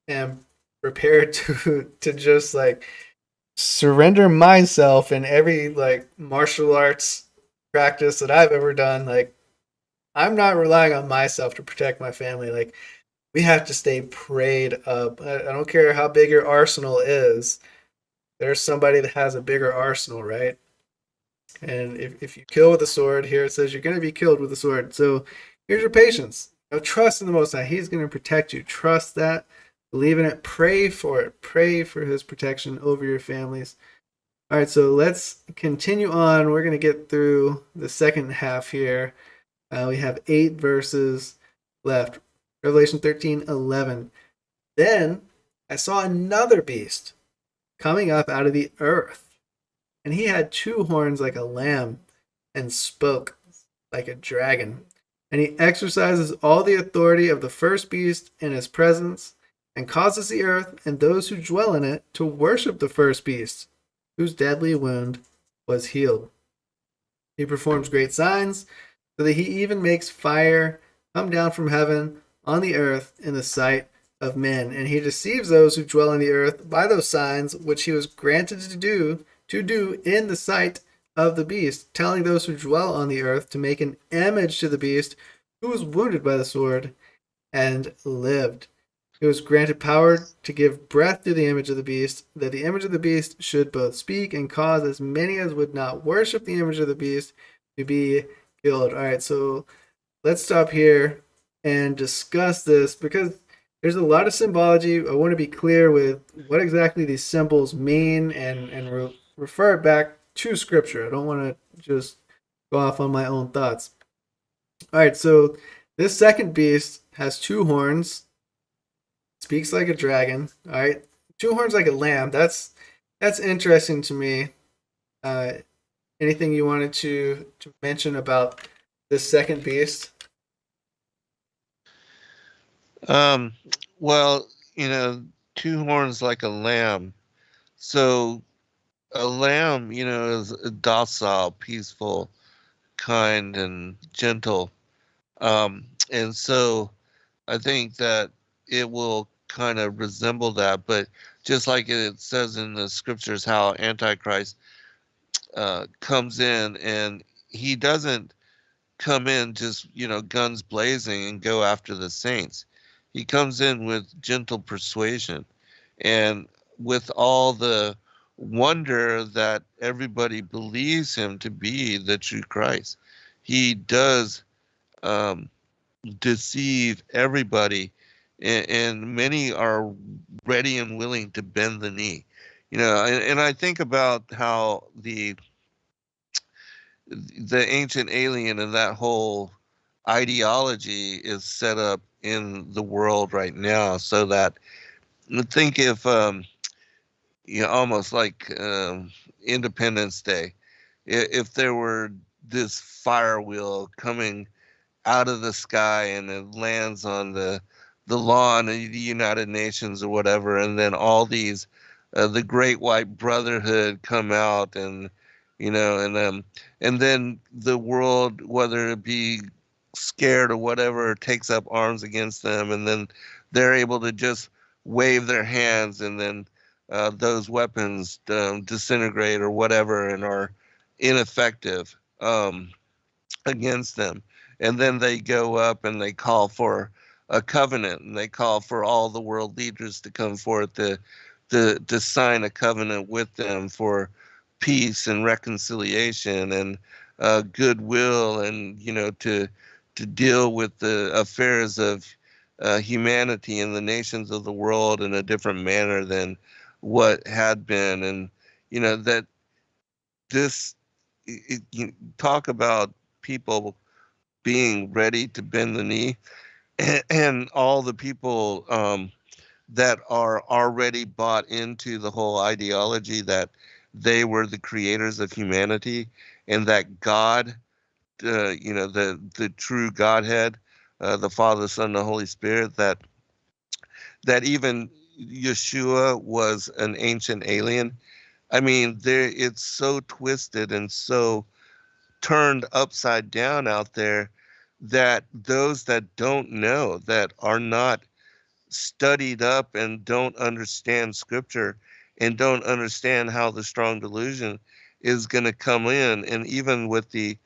am prepared to just like surrender myself in every like martial arts practice that I've ever done. Like I'm not relying on myself to protect my family. Like we have to stay prayed up. I don't care how big your arsenal is. There's somebody that has a bigger arsenal, right? And if you kill with a sword, here it says you're going to be killed with a sword. So here's your patience. Trust in the Most High. He's going to protect you. Trust that. Believe in it. Pray for it. Pray for his protection over your families. All right, so let's continue on. We're going to get through the second half here. We have 8 verses left. Revelation 13:11. Then I saw another beast coming up out of the earth, and he had 2 horns like a lamb and spoke like a dragon. And he exercises all the authority of the first beast in his presence, and causes the earth and those who dwell in it to worship the first beast, whose deadly wound was healed. He performs great signs, so that he even makes fire come down from heaven on the earth in the sight of men. And he deceives those who dwell on the earth by those signs which he was granted to do in the sight of the beast, telling those who dwell on the earth to make an image to the beast who was wounded by the sword and lived. It was granted power to give breath to the image of the beast, that the image of the beast should both speak and cause as many as would not worship the image of the beast to be killed. All right, so let's stop here and discuss this because there's a lot of symbology. I want to be clear with what exactly these symbols mean and refer it back to scripture. I don't want to just go off on my own thoughts. All right, so this second beast has two horns, speaks like a dragon. All right, two horns like a lamb. That's interesting to me. Uh, Anything you wanted to mention about this second beast? Um, well, two horns like a lamb. So a lamb, is docile, peaceful, kind, and gentle. And so I think that it will kind of resemble that, but just like it says in the scriptures, how Antichrist comes in, and he doesn't come in just, guns blazing and go after the saints. He comes in with gentle persuasion and with all the wonder that everybody believes him to be the true Christ. He does um, deceive everybody, and many are ready and willing to bend the knee. And I think about how the ancient alien and that whole ideology is set up in the world right now, so that think if almost like Independence Day, if there were this fire wheel coming out of the sky and it lands on the lawn of the United Nations or whatever, and then all these the Great White Brotherhood come out, and and then the world, whether it be scared or whatever, takes up arms against them, and then they're able to just wave their hands, and then those weapons disintegrate or whatever and are ineffective against them. And then they go up and they call for a covenant, and they call for all the world leaders to come forth to sign a covenant with them for peace and reconciliation and goodwill, and to deal with the affairs of humanity and the nations of the world in a different manner than what had been. And that this you talk about people being ready to bend the knee, and all the people that are already bought into the whole ideology that they were the creators of humanity, and that God, the true Godhead, the Father, Son, and the Holy Spirit, that even Yeshua was an ancient alien. I mean, it's so twisted and so turned upside down out there, that those that don't know, that are not studied up and don't understand scripture and don't understand how the strong delusion is going to come in, and even with the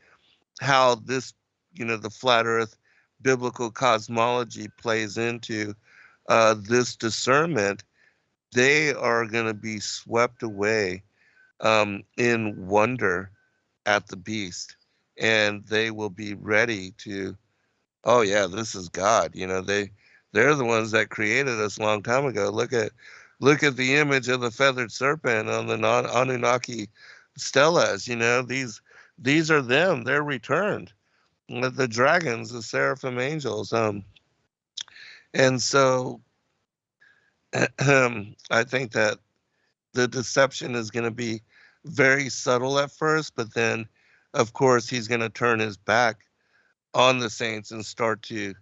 how this, the flat earth biblical cosmology plays into this discernment, they are going to be swept away in wonder at the beast, and they will be ready to, oh yeah, this is God. They're the ones that created us a long time ago. Look at the image of the feathered serpent on the Anunnaki stelas. These are them. They're returned. The dragons, the seraphim angels. And so I think that the deception is going to be very subtle at first, but then, of course, he's going to turn his back on the saints and start to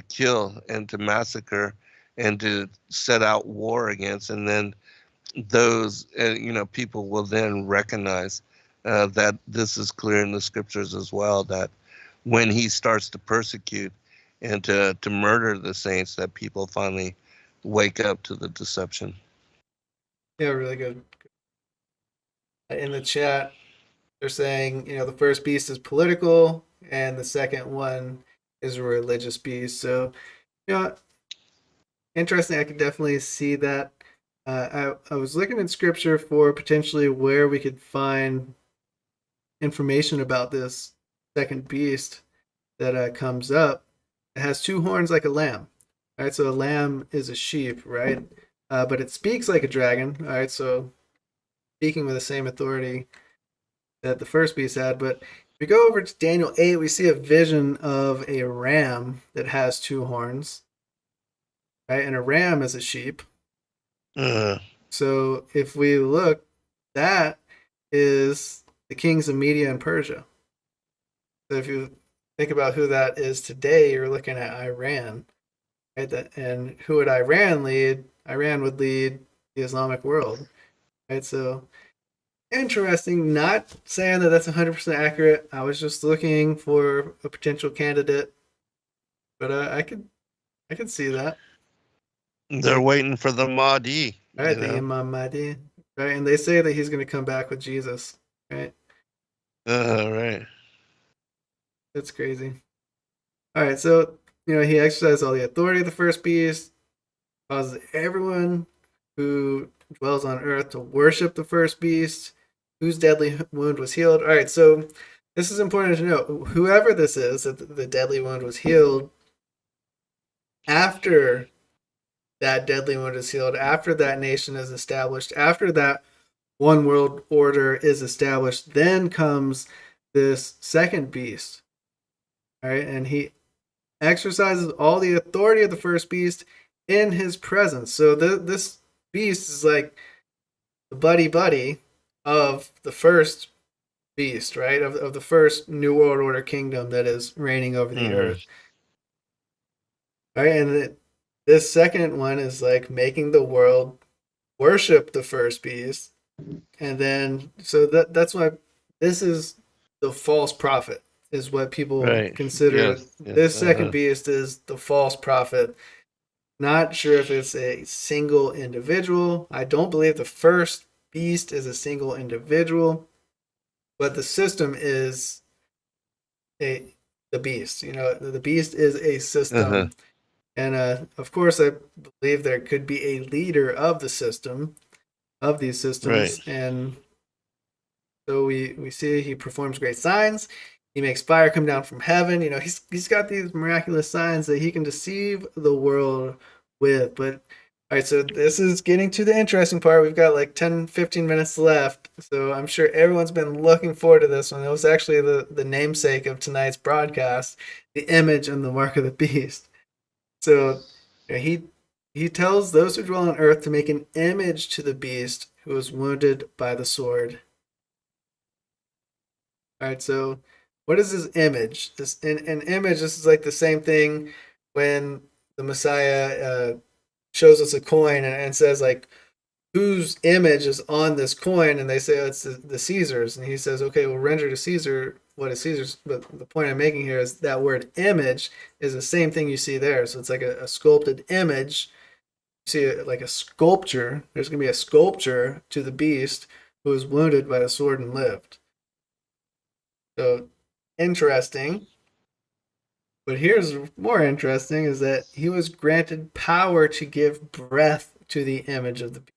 kill and to massacre and to set out war against. And then those, people will then recognize that this is clear in the scriptures as well, that when he starts to persecute and to murder the saints, that people finally wake up to the deception. Yeah, really good. In the chat, they're saying, the first beast is political and the second one is a religious beast. So, you know, interesting. I could definitely see that. I was looking at scripture for potentially where we could find information about this second beast that comes up. It has two horns like a lamb. All right, so a lamb is a sheep, right? But it speaks like a dragon. All right, so speaking with the same authority that the first beast had. But if we go over to Daniel 8, we see a vision of a ram that has two horns, right? And a ram is a sheep. So if we look, that is the kings of Media and Persia. So if you think about who that is today, you're looking at Iran, right? And who would Iran lead? Iran would lead the Islamic world, right? So interesting. Not saying that that's 100% accurate. I was just looking for a potential candidate, but I could see that. They're waiting for the Mahdi. Right, the Imam Mahdi, right? And they say that he's going to come back with Jesus, right? Right. That's crazy. All right, so he exercised all the authority of the first beast, causes everyone who dwells on earth to worship the first beast, whose deadly wound was healed. All right, so this is important to know. Whoever this is, that the deadly wound was healed, after that deadly wound is healed, after that nation is established, after that one world order is established, then comes this second beast. All right, and he exercises all the authority of the first beast in his presence. So this beast is like the buddy of the first beast, right? Of the first New World Order kingdom that is reigning over the earth. All right, and this second one is like making the world worship the first beast. And then, so that's why this is the false prophet, is what people consider. Yes. This second beast is the false prophet. Not sure if it's a single individual. I don't believe the first beast is a single individual, but the system is the beast. The beast is a system. And of course, I believe there could be a leader of the system, of these systems. Right. And so we see he performs great signs. He makes fire come down from heaven. He's got these miraculous signs that he can deceive the world with. But all right, so this is getting to the interesting part. We've got like 10, 15 minutes left. So I'm sure everyone's been looking forward to this one. It was actually the namesake of tonight's broadcast, the image and the mark of the beast. So he tells those who dwell on earth to make an image to the beast who was wounded by the sword. All right, so what is this image? An image, this is like the same thing when the Messiah shows us a coin and says, like, whose image is on this coin? And they say, oh, it's the Caesar's. And he says, okay, we'll render to Caesar what is Caesar's. But the point I'm making here is that word image is the same thing you see there. So it's like a sculpted image. You see it like a sculpture. There's going to be a sculpture to the beast who was wounded by the sword and lived. So interesting. But here's more interesting, is that he was granted power to give breath to the image of the beast.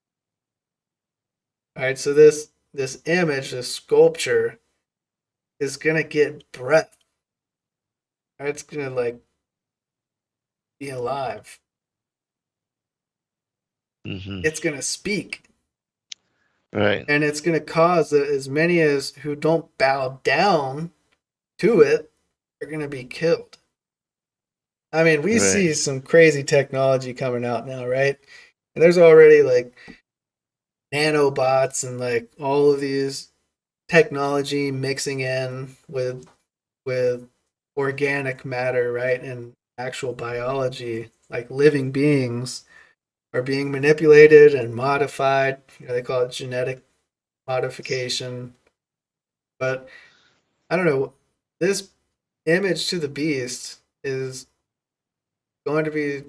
All right, so this image, this sculpture, is going to get breath. All right, it's going to like be alive. It's going to speak. Right. And it's going to cause that as many as who don't bow down to it are going to be killed. I mean, we see some crazy technology coming out now, right? And there's already like nanobots and like all of these technology mixing in with organic matter, right? And actual biology, like living beings are being manipulated and modified. They call it genetic modification. But I don't know, this image to the beast is going to be,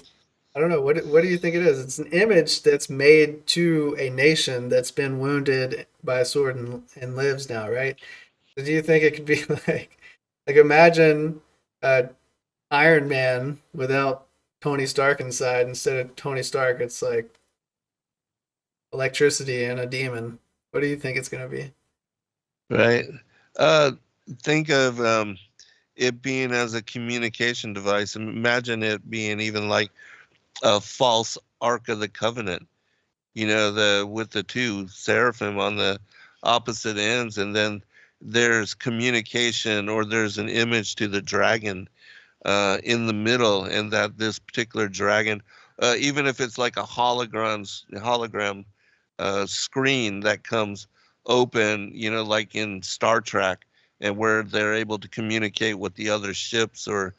I don't know, what do you think it is? It's an image that's made to a nation that's been wounded by a sword and lives now, right? So do you think it could be like imagine Iron Man without Tony Stark inside. Instead of Tony Stark, it's like electricity and a demon. What do you think it's going to be? Right. Think of it being as a communication device. Imagine it being even like a false Ark of the Covenant, with the two seraphim on the opposite ends, and then there's communication, or there's an image to the dragon in the middle, and that this particular dragon, even if it's like a hologram screen that comes open, like in Star Trek, and where they're able to communicate with the other ships, or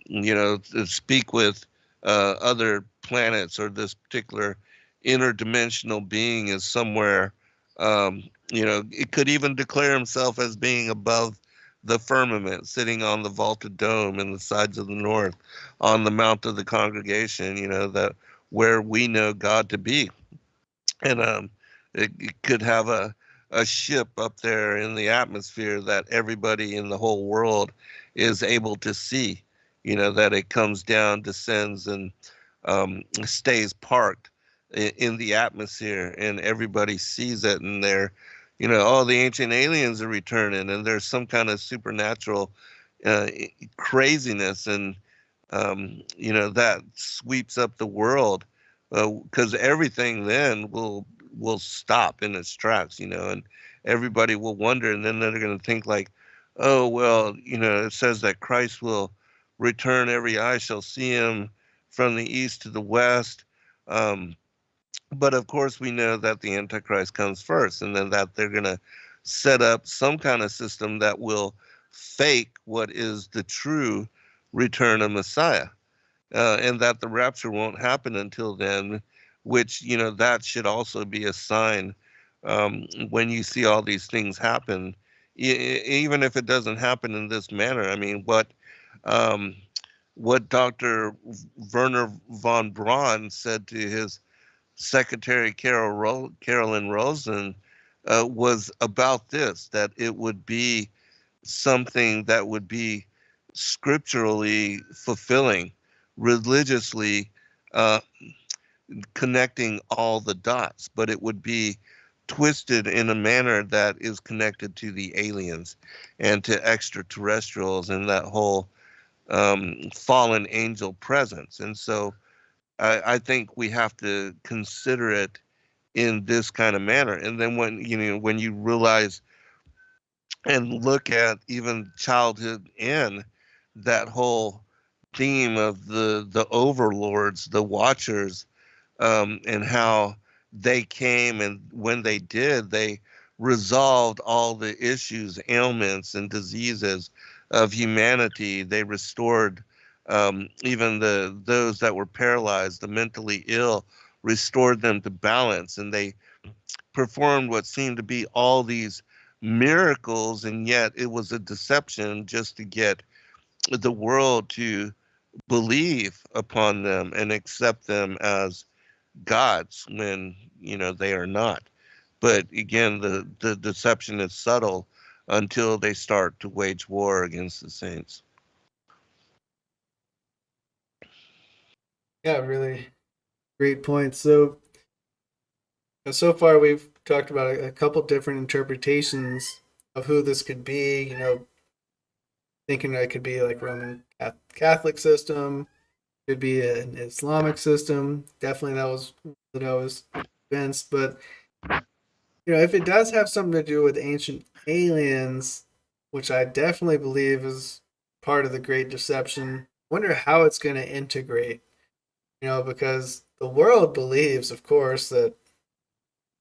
to speak with other planets, or this particular interdimensional being is somewhere. It could even declare himself as being above the firmament, sitting on the vaulted dome in the sides of the north, on the mount of the congregation, that where we know God to be. And it could have a ship up there in the atmosphere that everybody in the whole world is able to see, that it comes down, descends, and stays parked in the atmosphere, and everybody sees it, and they're, oh, the ancient aliens are returning, and there's some kind of supernatural uh, craziness, and that sweeps up the world, because everything then will stop in its tracks, and everybody will wonder, and then they're going to think like, oh well, it says that Christ will return, every eye shall see him from the east to the west. But of course, we know that the Antichrist comes first, and then that they're going to set up some kind of system that will fake what is the true return of Messiah, and that the rapture won't happen until then, which, that should also be a sign when you see all these things happen, even if it doesn't happen in this manner. I mean, what Dr. Werner von Braun said to his secretary Carolyn Rosen was about this, that it would be something that would be scripturally fulfilling, religiously uh, connecting all the dots, but it would be twisted in a manner that is connected to the aliens and to extraterrestrials and that whole fallen angel presence. And so I think we have to consider it in this kind of manner. And then when you realize and look at even childhood in that whole theme of the overlords, the watchers, and how they came, and when they did, they resolved all the issues, ailments, and diseases of humanity. They restored even those that were paralyzed, the mentally ill, restored them to balance, and they performed what seemed to be all these miracles, and yet it was a deception just to get the world to believe upon them and accept them as gods when they are not. But again, the deception is subtle until they start to wage war against the saints. Yeah, really great point. So far we've talked about a couple different interpretations of who this could be. Thinking that it could be like Roman Catholic system, could be an Islamic system. Definitely that was that I was convinced. But if it does have something to do with ancient aliens, which I definitely believe is part of the Great Deception, I wonder how it's going to integrate. Because the world believes, of course, that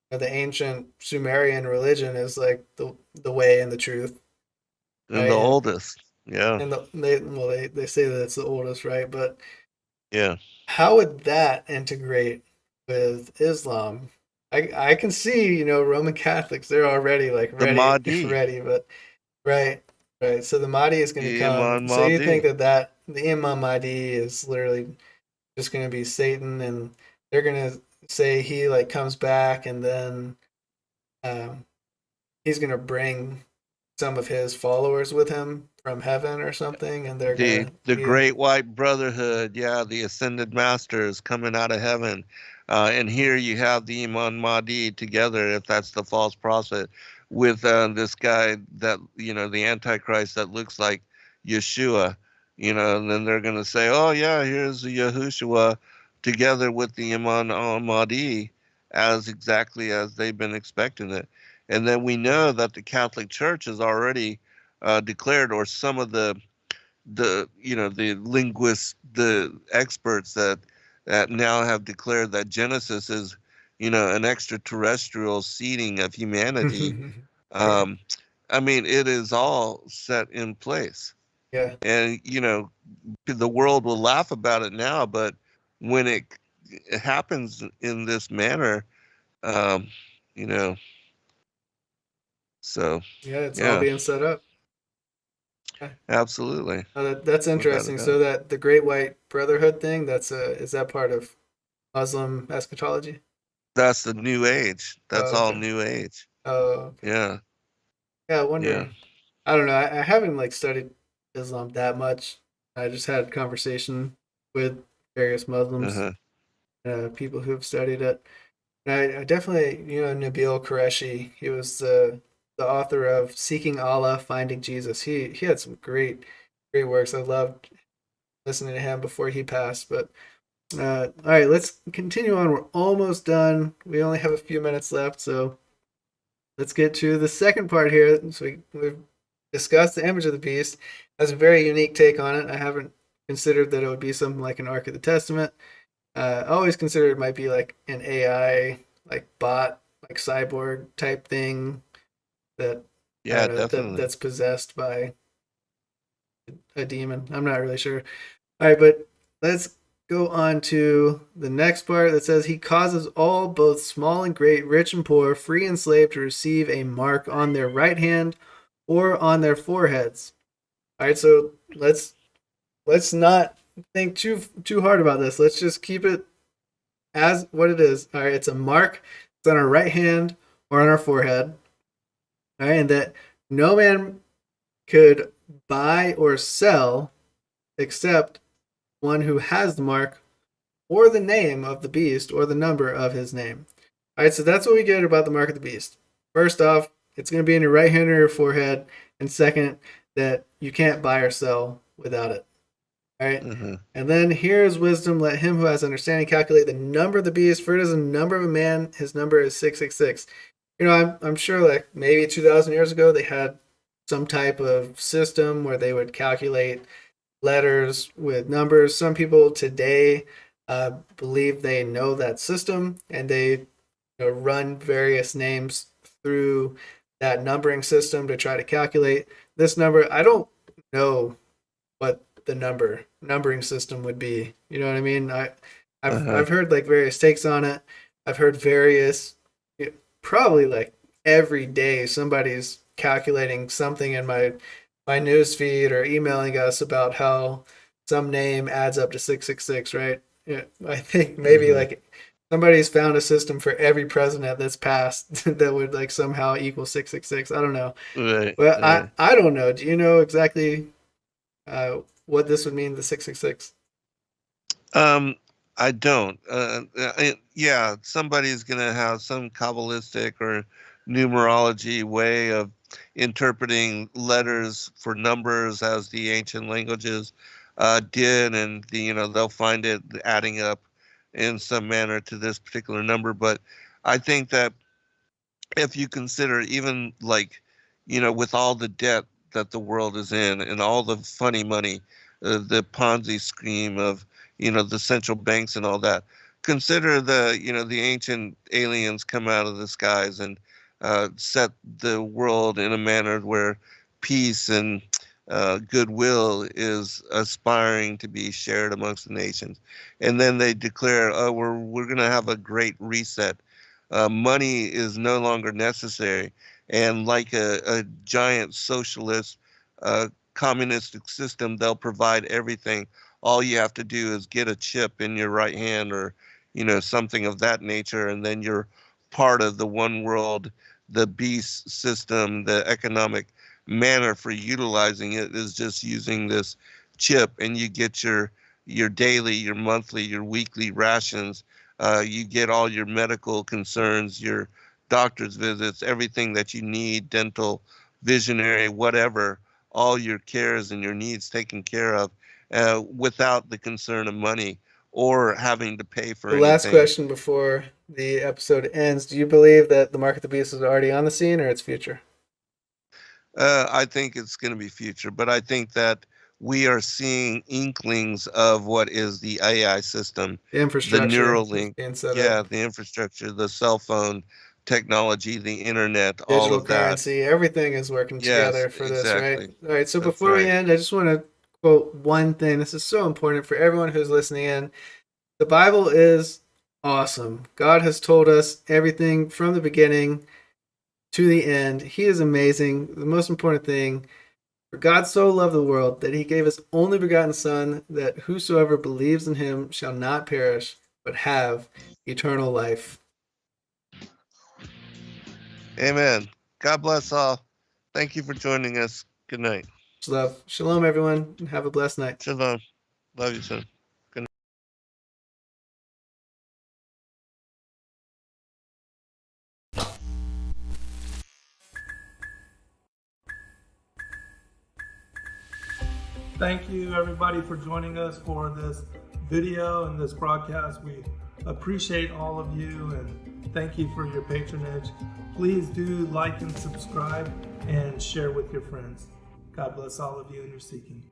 the ancient Sumerian religion is like the way and the truth, And right? the oldest, yeah, And they say that it's the oldest, right? But yeah. how would that integrate with Islam? I can see, Roman Catholics, they're already like The ready, Mahdi, ready, but right, right. So the Mahdi is going to the come. Imam So you think Mahdi. that the Imam Mahdi is literally just going to be Satan, and they're going to say he comes back, and then um, he's going to bring some of his followers with him from heaven or something, and they're gonna The be Great White Brotherhood, yeah, the ascended masters coming out of heaven. And here you have the Imam Mahdi together, if that's the false prophet, with this guy that, the Antichrist that looks like Yeshua, and then they're going to say, oh, yeah, here's Yahushua together with the Imam al-Mahdi as exactly as they've been expecting it. And then we know that the Catholic Church has already declared, or some of the the linguists, the experts that now have declared that Genesis is an extraterrestrial seeding of humanity. right. I mean, it is all set in place, Yeah, and the world will laugh about it now, but when it happens in this manner, um you know so yeah, it's all yeah, being set up. Yeah. absolutely, That's without a interesting. doubt. So that the Great White Brotherhood thing, that's is that part of Muslim eschatology? That's the new age. That's Oh, all okay. new age. Oh, okay. Yeah, Yeah, I yeah. wonder. I don't know. I haven't like studied Islam that much. I just had conversation with various Muslims, Uh-huh. people who have studied it. And I definitely, Nabil Qureshi. He was the author of Seeking Allah, Finding Jesus. He had some great works. I loved listening to him before he passed. But all right, let's continue on. We're almost done. We only have a few minutes left, so let's get to the second part here. So we've discussed the image of the beast. Has a very unique take on it. I haven't considered that it would be something like an Ark of the Testament. I always considered it might be like an AI, like bot, like cyborg type thing that I Yeah, don't know definitely. that's possessed by a demon. I'm not really sure. All right, but let's go on to the next part that says he causes all, both small and great, rich and poor, free and slave, to receive a mark on their right hand or on their foreheads. All right, so let's not think too hard about this. Let's just keep it as what it is. All right, it's a mark. It's on our right hand or on our forehead. All right, and that no man could buy or sell except one who has the mark or the name of the beast or the number of his name. All right, so that's what we get about the mark of the beast. First off, it's going to be in your right hand or your forehead. And second, that you can't buy or sell without it. All right. Uh-huh. And then here is wisdom. Let him who has understanding calculate the number of the beast, for it is a number of a man. His number is 666. I'm sure like maybe 2,000 years ago they had some type of system where they would calculate letters with numbers. Some people today believe they know that system, and they run various names through that numbering system to try to calculate this number. I don't know what the numbering system would be. You know what I mean? Uh-huh. I've heard like various takes on it. I've heard various, probably like every day somebody's calculating something in my news feed or emailing us about how some name adds up to 666, right? Yeah, I think maybe Uh-huh. like somebody's found a system for every president that's passed that would like somehow equal 666. I don't know. Right, Well, I right. I don't know. Do you know exactly what this would mean, the 666? Um, I don't. Yeah, somebody's gonna have some Kabbalistic or numerology way of interpreting letters for numbers as the ancient languages did, and they'll find it adding up in some manner to this particular number. But I think that if you consider, even like with all the debt that the world is in and all the funny money, the Ponzi scheme of the central banks and all that, consider the ancient aliens come out of the skies and set the world in a manner where peace and goodwill is aspiring to be shared amongst the nations, and then they declare, oh, we're going to have a great reset. Money is no longer necessary. And like a giant socialist, communistic system, they'll provide everything. All you have to do is get a chip in your right hand, or, something of that nature, and then you're part of the one world, the beast system, the economic manner for utilizing it is just using this chip, and you get your daily, your monthly, your weekly rations. You get all your medical concerns, your doctor's visits, everything that you need, dental, visionary, whatever, all your cares and your needs taken care of without the concern of money or having to pay for The anything. last question before the episode ends. Do you believe that the Mark of the Beast is already on the scene, or its future? I think it's going to be future, but I think that we are seeing inklings of what is the AI system, The the infrastructure Neuralink, being set yeah, up, the infrastructure, the cell phone technology, the internet, all digital of that. currency, everything is working Yes, together for this, right? exactly. All right, so That's before we right. end, I just want to quote one thing. This is so important for everyone who's listening in. The Bible is awesome. God has told us everything from the beginning to the end. He is amazing. The most important thing, for God so loved the world that he gave his only begotten Son, that whosoever believes in him shall not perish, but have eternal life. Amen. God bless all. Thank you for joining us. Good night. Love. Shalom, everyone, and have a blessed night. Shalom. Love you, son. Good night. Thank you everybody for joining us for this video and this broadcast. We appreciate all of you and thank you for your patronage. Please do like and subscribe and share with your friends. God bless all of you in your seeking.